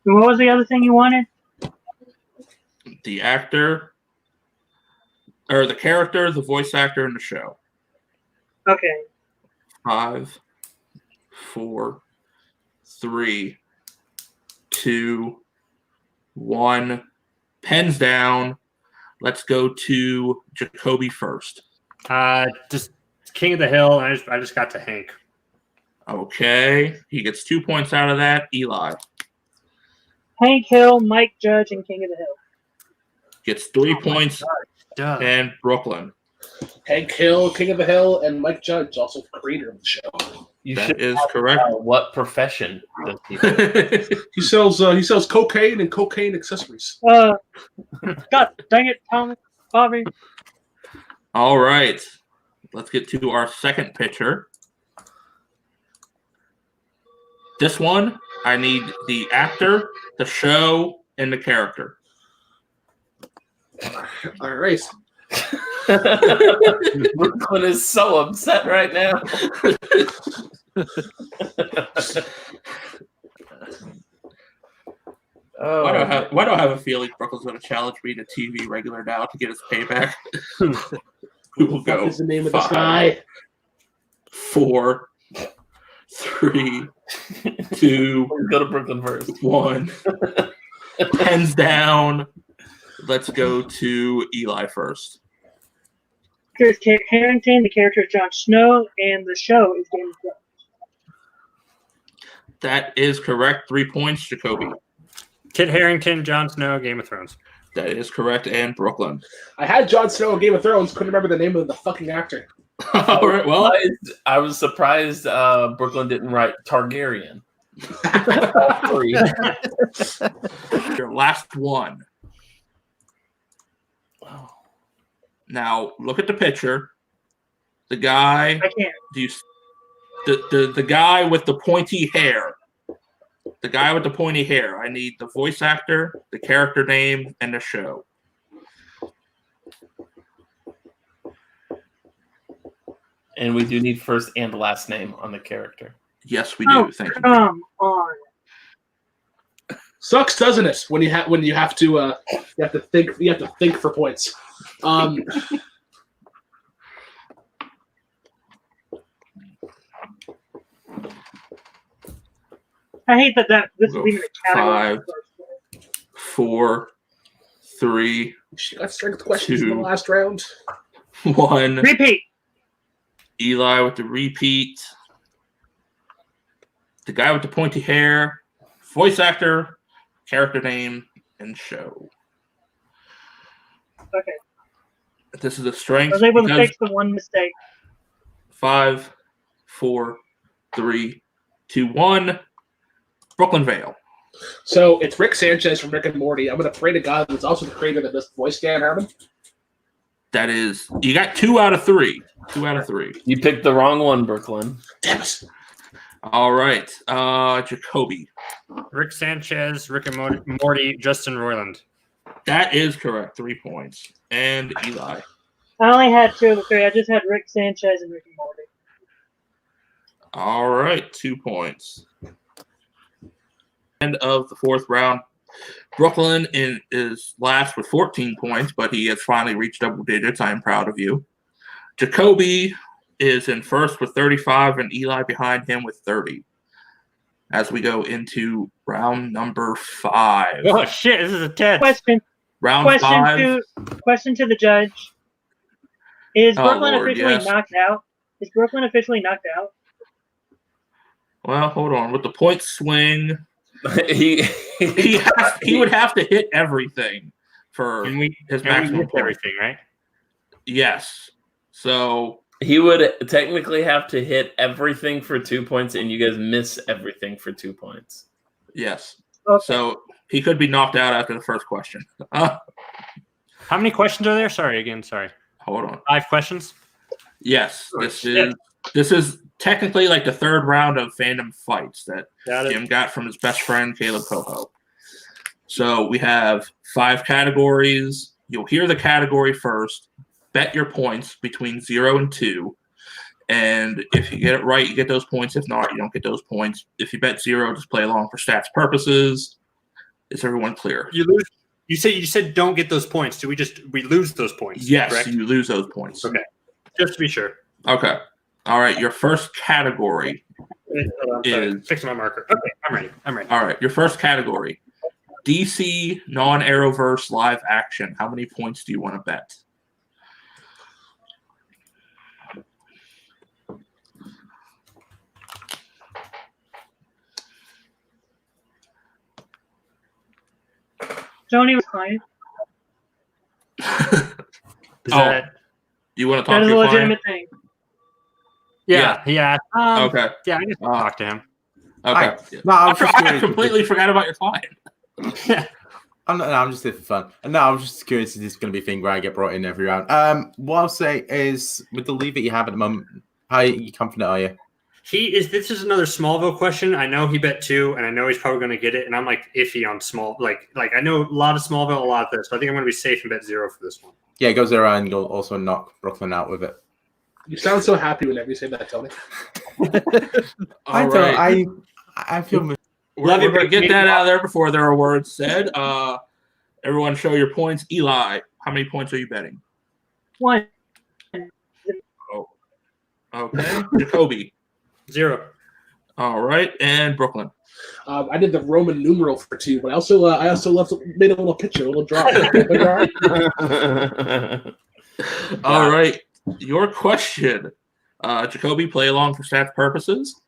And what was the other thing you wanted? The actor, or the character, the voice actor, and the show. Okay. 5, 4, 3, 2, 1. Pens down. Let's go to Jacoby first. Just King of the Hill, and I just got to Hank. Okay. He gets 2 points out of that. Eli Hank Hill, Mike Judge, and King of the Hill. gets 3 points. Duh. And Brooklyn. Hank Hill, King of the Hill, and Mike Judge, also creator of the show. You That should is ask, correct. what profession does he do? He sells cocaine and cocaine accessories. God dang it, Thomas, Bobby. All right. Let's get to our second picture. This one, I need the actor, the show, and the character. All right. Brooklyn is so upset right now. Why do I have a feeling Brooklyn's going to challenge me to TV regular now to get his payback? We will go. What is the name of this 5, guy? 4, 3, 2, Go to Brooklyn first. 1. Pens down. Let's go to Eli first. Chris Harrington, the character is Jon Snow, and the show is Game of Thrones. That is correct. 3 points, Jacoby. Kit Harington, Jon Snow, Game of Thrones. That is correct. And Brooklyn. I had Jon Snow in Game of Thrones. Couldn't remember the name of the fucking actor. All right. Well, I was surprised Brooklyn didn't write Targaryen. your last one. Now look at the picture. The guy. I can't. The guy with the pointy hair. The guy with the pointy hair. I need the voice actor, the character name, and the show. And we do need first and last name on the character. Yes, we do. Thank you. Come on. Sucks, doesn't it? When you have to think for points. I hate that this is even a category. 5, 4, 3, She got strength questions in the 2, last round. 1. Repeat. Eli with the repeat. The guy with the pointy hair. Voice actor, character name, and show. Okay. This is a strength. I was able to because fix the one mistake. 5, 4, 3, 2, 1. Brooklyn Vail. So it's Rick Sanchez from Rick and Morty. I'm going to pray to God that's also the creator of this voice, Dan Harmon. That is, you got 2 out of 3. 2 out of 3. You picked the wrong one, Brooklyn. Damn it. All right. Jacoby. Rick Sanchez, Rick and Morty, Justin Roiland. That is correct. 3 points. And Eli. I only had 2 of the 3. I just had Rick Sanchez and Rick and Morty. All right. 2 points. End of the 4th round. Brooklyn is last with 14 points, but he has finally reached double digits. I am proud of you. Jacoby is in first with 35, and Eli behind him with 30. As we go into round number 5. Oh shit! This is a test. Question Round 5. Question to the judge. Is Oh, Brooklyn Lord, officially yes. knocked out? Is Brooklyn officially knocked out? Well, hold on. With the point swing, he he would have to hit everything for his maximum hit everything, right? Yes. So he would technically have to hit everything for 2 points, and you guys miss everything for 2 points. yes. Okay. So he could be knocked out after the first question. How many questions are there? Sorry. Hold on. 5 questions. Yes. This is technically like the 3rd round of Fandom Fights that Jim got from his best friend, Kaleb Koho. So we have 5 categories. You'll hear the category first. Bet your points between 0 and 2. And if you get it right, you get those points. If not, you don't get those points. If you bet 0, just play along for stats purposes. Is everyone clear? You lose. You said don't get those points. Do we lose those points? Yes, correct? you lose those points. Okay. Just to be sure. Okay. All right. Your first category is Fix my marker. Okay, I'm ready. all right. Your first category, DC non-Arrowverse live action. How many points do you want to bet? Joni was fine. You want to talk That to is a your client? legitimate thing. Yeah. Okay. Yeah, I just talk to him. Okay. No, I was just I curious. completely forgot about your client. I'm just here for fun. And no, I'm just curious if this is going to be a thing where I get brought in every round. What I'll say is, with the lead that you have at the moment, how confident are you? This is another Smallville question. I know he bet 2, and I know he's probably going to get it. And I'm like iffy on small. Like I know a lot of Smallville, a lot of this. So I think I'm going to be safe and bet 0 for this one. Yeah, it goes around and you'll also knock Brooklyn out with it. You sound so happy whenever you say that, Tony. All right. I feel. We're going to get that out of there before there are words said. Everyone show your points. Eli, how many points are you betting? 1. Oh. Okay. Jacoby. 0. All right. And Brooklyn. I did the Roman numeral for 2, but I also made a little picture, a little drop. All right. Your question. Jacoby, play along for stats purposes.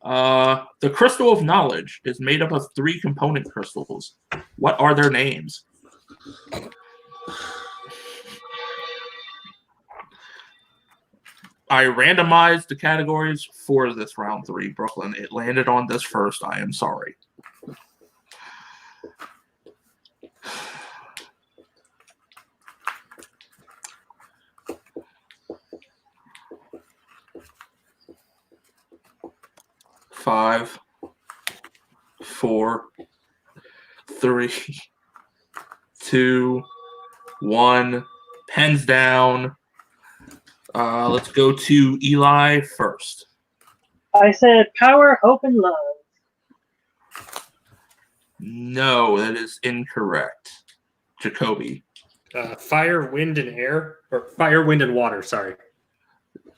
The crystal of knowledge is made up of 3 component crystals. What are their names? I randomized the categories for this round 3, Brooklyn. It landed on this first. I am sorry. Five, 4, 3, 2, 1. Pens down. Let's go to Eli first. I said power, hope, and love. No, that is incorrect. Jacoby. Fire, wind, and air, or fire, wind, and water. Sorry.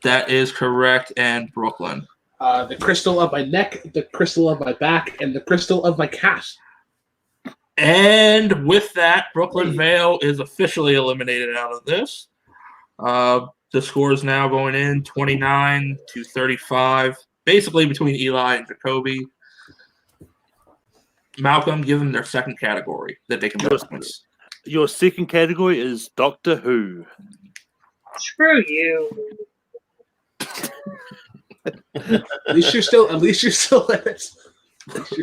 That is correct. And Brooklyn. The crystal of my neck, the crystal of my back, and the crystal of my cat. And with that, Brooklyn Vail is officially eliminated out of this. The score is now going in 29-35, basically between Eli and Jacoby. Malcolm, give them their second category that they can reference. Your second category is Doctor Who. Screw you. At least you're still in it. At least you're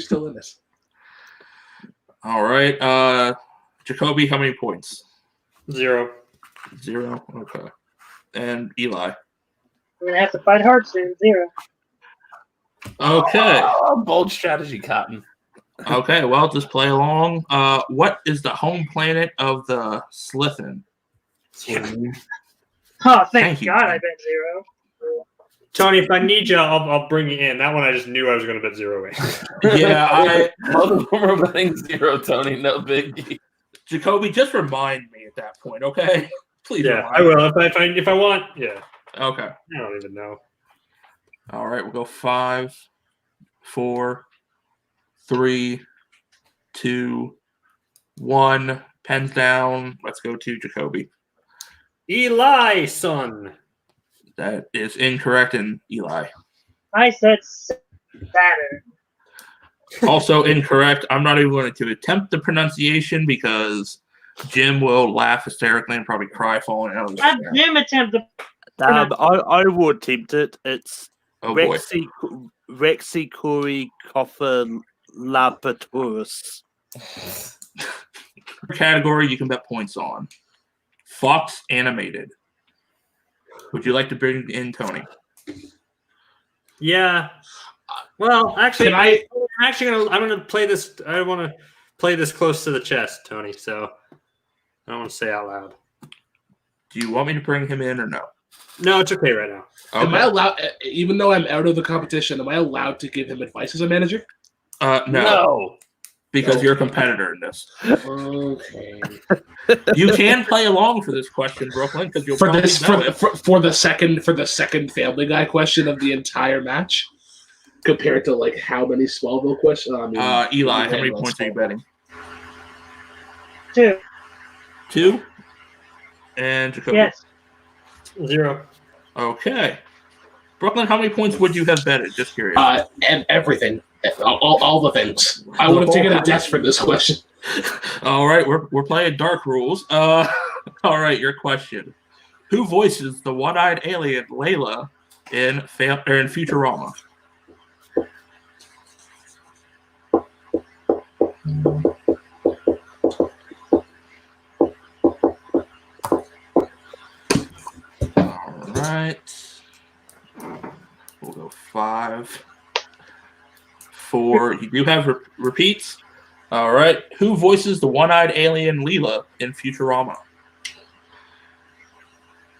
still in this. All right. Jacoby, how many points? 0. 0. Okay. And Eli. We're gonna have to fight hard soon. 0. Okay. Bold strategy, Cotton. Okay, well, just play along. What is the home planet of the Slithin? Oh, Thank thank you. God I bet 0. Tony, if I need you, I'll bring you in. That one I just knew I was going to bet 0 in. Yeah, Both of them are betting 0, Tony. No biggie. Jacoby, just remind me at that point, okay? Please. Yeah, remind I will. If I want, yeah. me. Okay. I don't even know. All right, we'll go 5, 4, 3, 2, 1. Pens down. Let's go to Jacoby. Eli, son. That is incorrect, and Eli. I said Saturn. Also incorrect. I'm not even going to attempt the pronunciation because Jim will laugh hysterically and probably cry falling out of the Let chair. Jim attempt the. I will attempt it. It's Oh boy. Rexicori Cophalapaturus. Category you can bet points on. Fox Animated. Would you like to bring in Tony? Yeah. Well, actually, I'm gonna play this. I want to play this close to the chest, Tony. So I don't want to say out loud. Do you want me to bring him in or no? No, it's okay right now. Okay. Am I allowed, even though I'm out of the competition, am I allowed to give him advice as a manager? No. Because you're a competitor in this. Okay. You can play along for this question, Brooklyn, because you'll probably know it. For the second Family Guy question of the entire match, compared to like how many Smallville questions. Eli, how many points are you betting? 2. 2. And Jacoby. Yes. 0. Okay. Brooklyn, how many points would you have betted? Just curious. And everything, all the things. I would have taken a death for this question. All right, we're playing Dark Rules. All right, your question: who voices the one-eyed alien Layla in Futurama? All right, we'll go 5, 4. You do have repeats. All right. Who voices the one-eyed alien Leela in Futurama?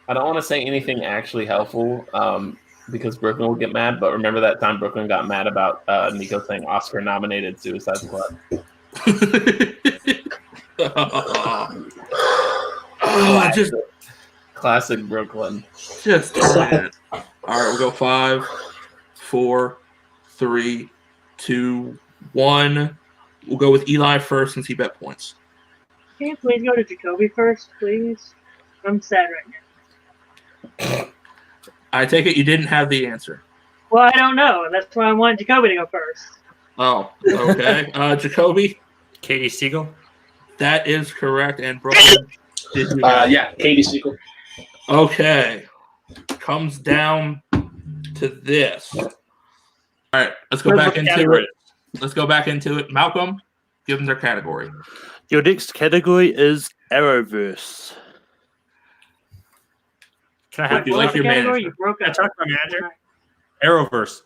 I don't want to say anything actually helpful because Brooklyn will get mad, but remember that time Brooklyn got mad about Nico saying Oscar-nominated Suicide Squad? Classic Brooklyn. Just darn it. All right, we'll go 5, 4, 3, 2, 1. We'll go with Eli first since he bet points. Can you please go to Jacoby first, please? I'm sad right now. I take it you didn't have the answer. Well, I don't know. That's why I wanted Jacoby to go first. Oh, okay. Jacoby? Katie Siegel. That is correct. And Brooklyn? Did you Yeah, Katie Siegel. Okay. Comes down to this. All right, let's go back into it. Let's go back into it. Malcolm, give them their category. Your next category is Arrowverse. Can I have you like your manager? You broke I talked to my manager. Arrowverse.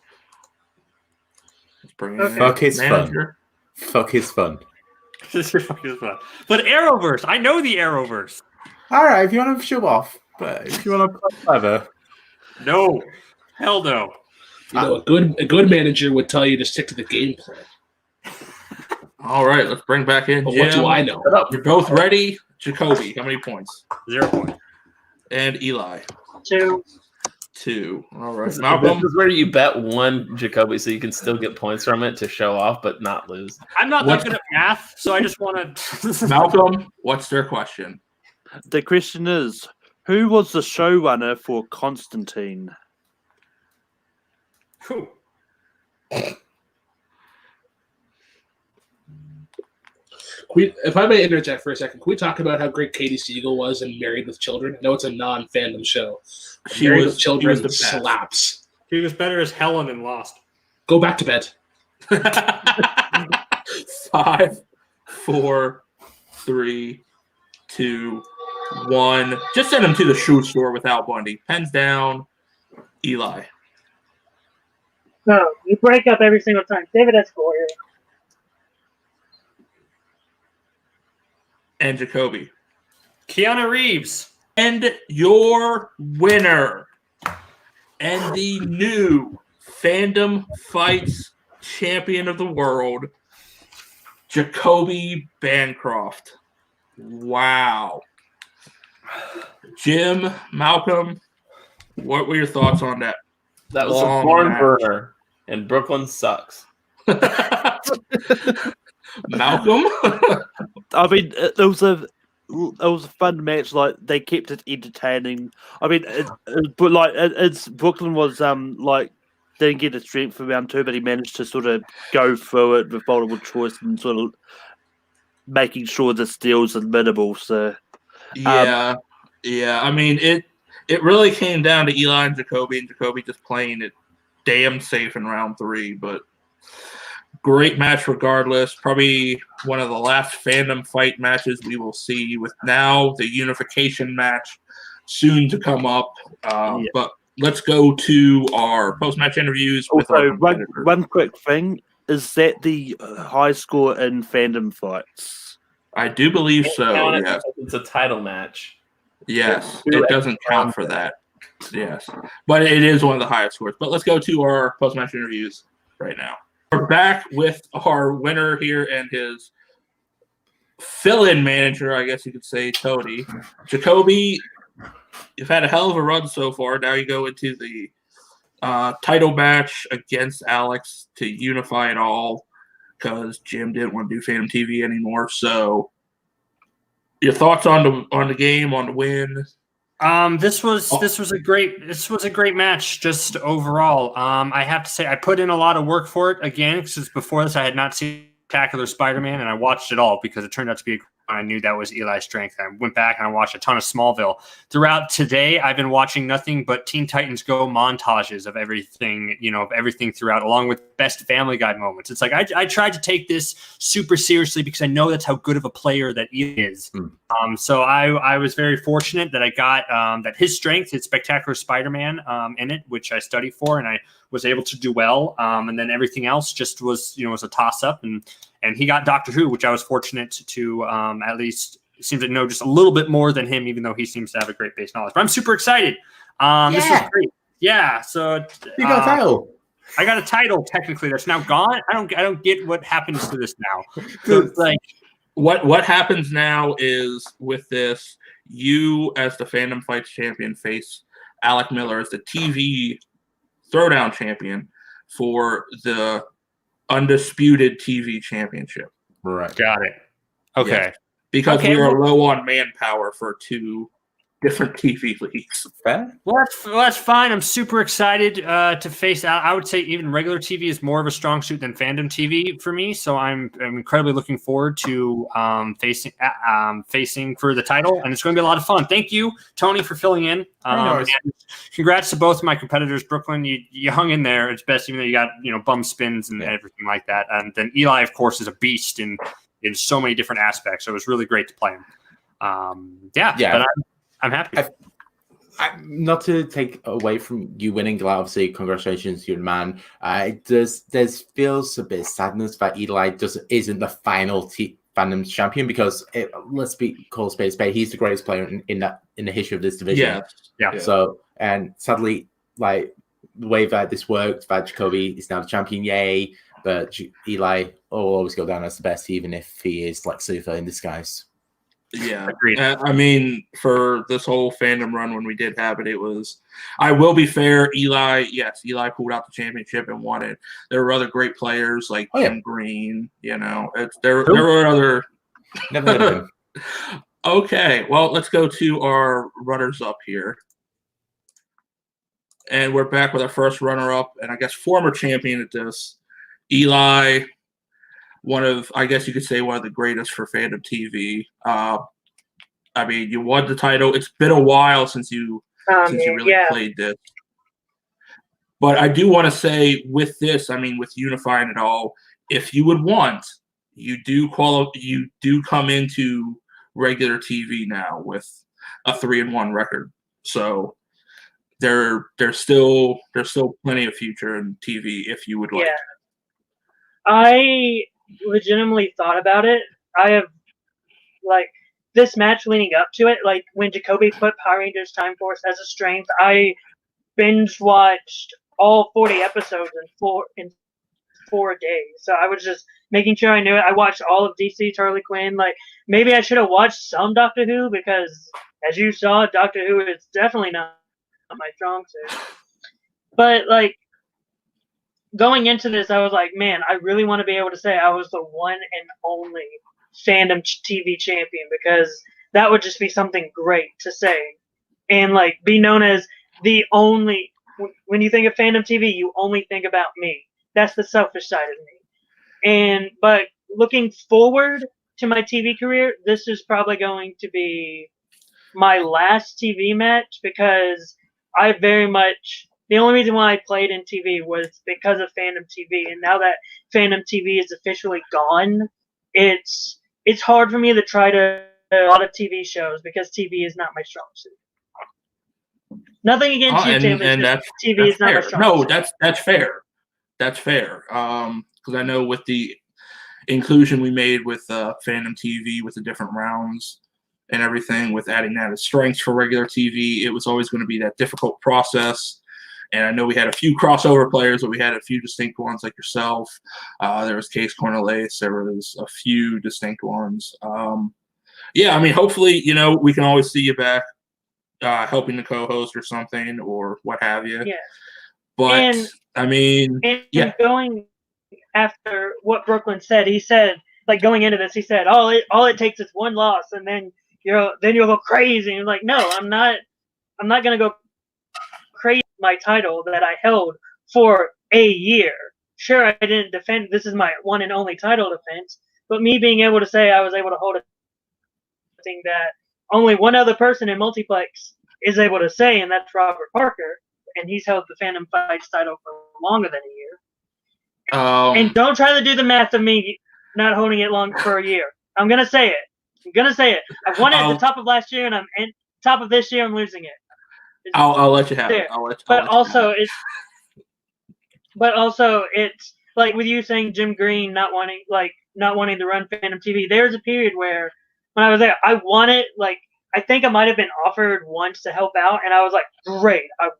Let's bring in Fuck his manager. fun. Fuck his fun. This is fucking fun. But Arrowverse, I know the Arrowverse. All right, if you want to show off, but if you want to play clever, No, hell no. You know, a good manager would tell you to stick to the game plan. All right, let's bring back in But Jim. what do I know? You're both ready. Jacoby, how many points? 0 points. And Eli, 2. 2. All right, This Malcolm. is where you bet one Jacoby so you can still get points from it to show off but not lose. I'm not that good at math, so I just want to. Malcolm, what's their question? The question is, who was the showrunner for Constantine? Who? If I may interject for a second, can we talk about how great Katie Siegel was in Married with Children? I know it's a non-fandom show. Married with Children the best. slaps. He was better as Helen in Lost. Go back to bed. 5, 4, 3, 2, 1. Just send him to the shoe store without Bundy. Pens down. Eli. No, you break up every single time. David Esquire. And Jacoby. Keanu Reeves. And your winner and the new Fandom Fights champion of the world, Jacoby Bancroft. Wow. Jim, Malcolm, what were your thoughts on that? That was Long a barn match. burner, and Brooklyn sucks. Malcolm? I mean, it was a fun match. Like they kept it entertaining. I mean, it's Brooklyn was like didn't get the strength for round 2, but he managed to sort of go through it with multiple choice and sort of making sure the steals are minimal. So Yeah. I mean, it really came down to Eli and Jacoby just playing it damn safe in round 3, but great match regardless. Probably one of the last Fandom Fight matches we will see, with now the Unification match soon to come up. But let's go to our post-match interviews. Also, one quick thing, is that the high score in Fandom Fights? I do believe so, Count it yes. because it's a title match. Yes, it doesn't count for that. Yes, but it is one of the highest scores. But let's go to our post-match interviews right now. We're back with our winner here and his fill-in manager, I guess you could say, Cody. Jacoby, you've had a hell of a run so far. Now you go into the title match against Alex to unify it all because Jim didn't want to do Fandom TV anymore. So your thoughts on the game, on the win? This was a great match just overall. I have to say I put in a lot of work for it again because before this I had not seen Spectacular Spider-Man and I watched it all because it turned out to be I knew that was Eli's strength. I went back and I watched a ton of Smallville. Throughout today, I've been watching nothing but Teen Titans Go montages of everything, throughout, along with best Family Guy moments. It's like I tried to take this super seriously because I know that's how good of a player that he is. So I was very fortunate that I got that his strength, his Spectacular Spider-Man in it, which I studied for, and I was able to do well. And then everything else just was a toss-up, and he got Doctor Who, which I was fortunate to at least seems to know just a little bit more than him, even though he seems to have a great base knowledge. But I'm super excited. This was great. Yeah. So you got a title. I got a title technically that's now gone. I don't get what happens to this now. So it's like what happens now is with this, you as the Fandom Fights champion face Alec Miller as the TV Throwdown champion for the Undisputed TV Championship. Right. Got it. Okay. Yes. Because we were low on manpower for two different TV leagues. Fair. Well, that's fine. I'm super excited to face out. I would say even regular TV is more of a strong suit than Fandom TV for me. So I'm incredibly looking forward to facing for the title, and it's going to be a lot of fun. Thank you, Tony, for filling in. And congrats to both of my competitors. Brooklyn, you hung in there. It's best, even though you got bum spins and everything like that. And then Eli, of course, is a beast in so many different aspects. So it was really great to play him. But I'm happy. Not to take away from you winning, obviously, congratulations to your man. There's feels a bit of sadness that Eli isn't the final Fandom champion, because let's call spade a spade. He's the greatest player in the history of this division. Yeah. So, and sadly, like the way that this worked, that Jacoby is now the champion, yay! But Eli will always go down as the best, even if he is like Luthor in disguise. Yeah, agreed. I mean, for this whole Fandom run when we did have it, I will be fair, Eli pulled out the championship and won it. There were other great players like Jim Green, there were other. Never heard of him. Okay, well, let's go to our runners-up here. And we're back with our first runner-up, and I guess former champion at this, Eli. I guess you could say one of the greatest for Fandom TV. I mean, you won the title. It's been a while since you really played this. But I do want to say with this, I mean, with unifying it all, if you would want, you do come into regular TV now with a 3-1 record. So there's still plenty of future in TV if you would like. Yeah. I legitimately thought about it. I have, like, this match leading up to it, like when Jacoby put Power Rangers Time Force as a strength, I binge watched all 40 episodes in 4 days. So I was just making sure I knew it. I watched all of DC, Harley Quinn. Like, maybe I should have watched some Doctor Who, because as you saw, Doctor Who is definitely not my strong suit. But like, going into this, I was like, man, I really want to be able to say I was the one and only Fandom TV champion, because that would just be something great to say. And like, be known as the only, when you think of Fandom TV, you only think about me. That's the selfish side of me. But looking forward to my TV career, this is probably going to be my last TV match, because I very much, the only reason why I played in TV was because of Fandom TV, and now that Fandom TV is officially gone, it's hard for me to try to a lot of TV shows, because TV is not my strong suit. Nothing against you, Tim. And TV is not my strong suit. No, that's fair. That's fair. Because I know with the inclusion we made with Fandom TV, with the different rounds and everything, with adding that as strengths for regular TV, it was always going to be that difficult process. And I know we had a few crossover players, but we had a few distinct ones like yourself. There was Case Cornelius. There was a few distinct ones. Yeah, I mean, hopefully, we can always see you back helping the co-host or something, or what have you. Yeah. But, going after what Brooklyn said, he said, like, going into this, he said, all it takes is one loss, and then you'll go crazy. And like, no, I'm not going to go crazy. My title that I held for a year. Sure, I didn't defend. This is my one and only title defense. But me being able to say I was able to hold a thing that only one other person in Multiplex is able to say, and that's Robert Parker, and he's held the Fandom Fights title for longer than a year. And don't try to do the math of me not holding it long for a year. I'm gonna say it. I won it at the top of last year, and I'm at top of this year. I'm losing it. I'll let you have it. But also, it's like with you saying Jim Green not wanting to run Fandom TV. There's a period where when I was there, I wanted, like, I think I might have been offered once to help out, and I was like, great, I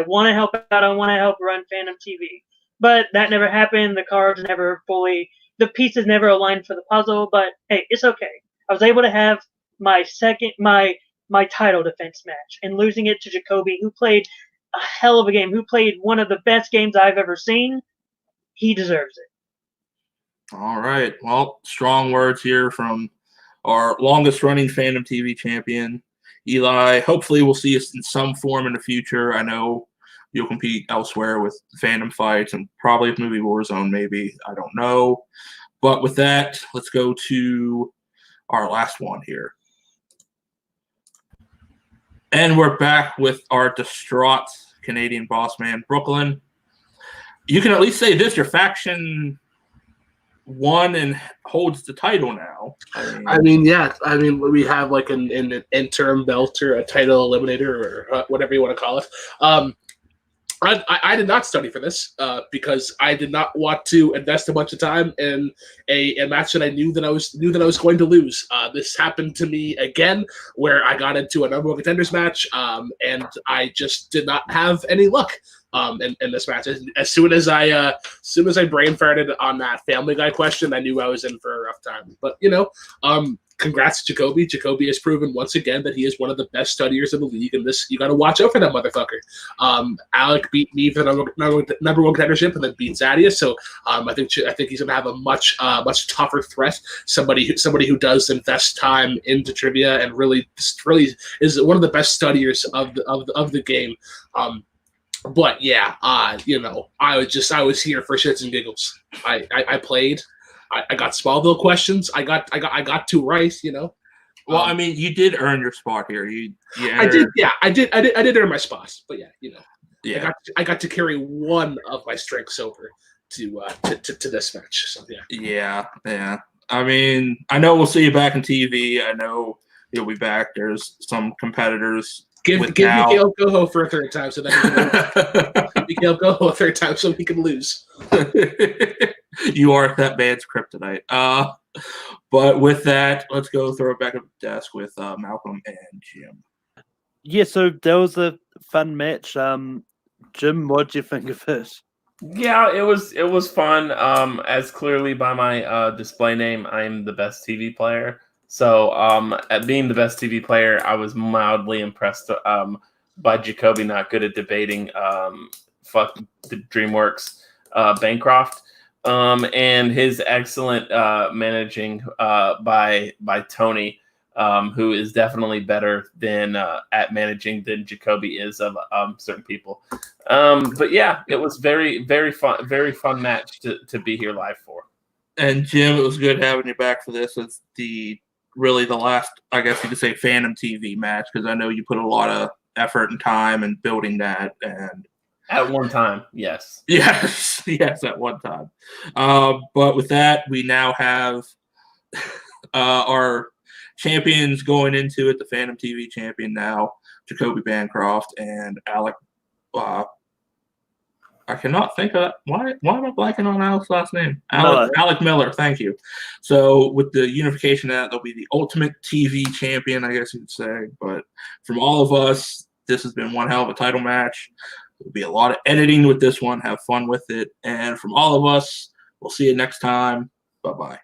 want to help out. I want to help run Fandom TV. But that never happened. The pieces never aligned for the puzzle. But hey, it's okay. I was able to have my title defense match, and losing it to Jacoby, who played a hell of a game, who played one of the best games I've ever seen. He deserves it. All right. Well, strong words here from our longest running Fandom TV champion, Eli, hopefully we'll see us in some form in the future. I know you'll compete elsewhere with Fandom Fights and probably with Movie Warzone, maybe. I don't know. But with that, let's go to our last one here. And we're back with our distraught Canadian boss man, Brooklyn. You can at least say this, your faction won and holds the title now. I mean, yeah. I mean, we have like an interim belt or a title eliminator or whatever you want to call it. I did not study for this because I did not want to invest a bunch of time in a match that I knew that I was going to lose. This happened to me again, where I got into a number one contenders match, and I just did not have any luck in this match. As soon as I brain farted on that Family Guy question, I knew I was in for a rough time. But congrats to Jacoby. Jacoby has proven once again that he is one of the best studiers in the league, and you got to watch out for that motherfucker. Alec beat me for the number one contendership, and then beat Zadius. So I think he's gonna have a much tougher threat. Somebody who does invest time into trivia and really is one of the best studiers of the game. But yeah, I was here for shits and giggles. I played. I got Smallville questions. I got two right. Well, I mean, you did earn your spot here. I did. Yeah, I did earn my spot. But yeah, I got to carry one of my strengths over to this match. So yeah. Yeah. I mean, I know we'll see you back in TV. I know you'll be back. There's some competitors. Give Kaleb Koho for a third time so that Kaleb Koho a third time so he can lose. You are that man's kryptonite. But with that, let's go throw it back up the desk with Malcolm and Jim. Yeah, so that was a fun match. Jim, what do you think of it? Yeah, it was fun. As clearly by my display name, I'm the best TV player. So at being the best TV player, I was mildly impressed by Jacoby, not good at debating fuck the DreamWorks Bancroft. And his excellent managing by Tony, who is definitely better than at managing than Jacoby is of certain people. But yeah, it was very fun match to be here live for. And Jim, it was good having you back for this. It's really the last, I guess you could say, Fandom TV match, because I know you put a lot of effort and time in building that. And at one time, yes. Yes, at one time. But with that, we now have our champions going into it, the Fandom TV champion now, Jacoby Bancroft and Alec. I cannot think of why am I blanking on Alec's last name? Alec Miller, thank you. So with the unification of that, they'll be the ultimate TV champion, I guess you could say. But from all of us, this has been one hell of a title match. There'll be a lot of editing with this one. Have fun with it. And from all of us, we'll see you next time. Bye-bye.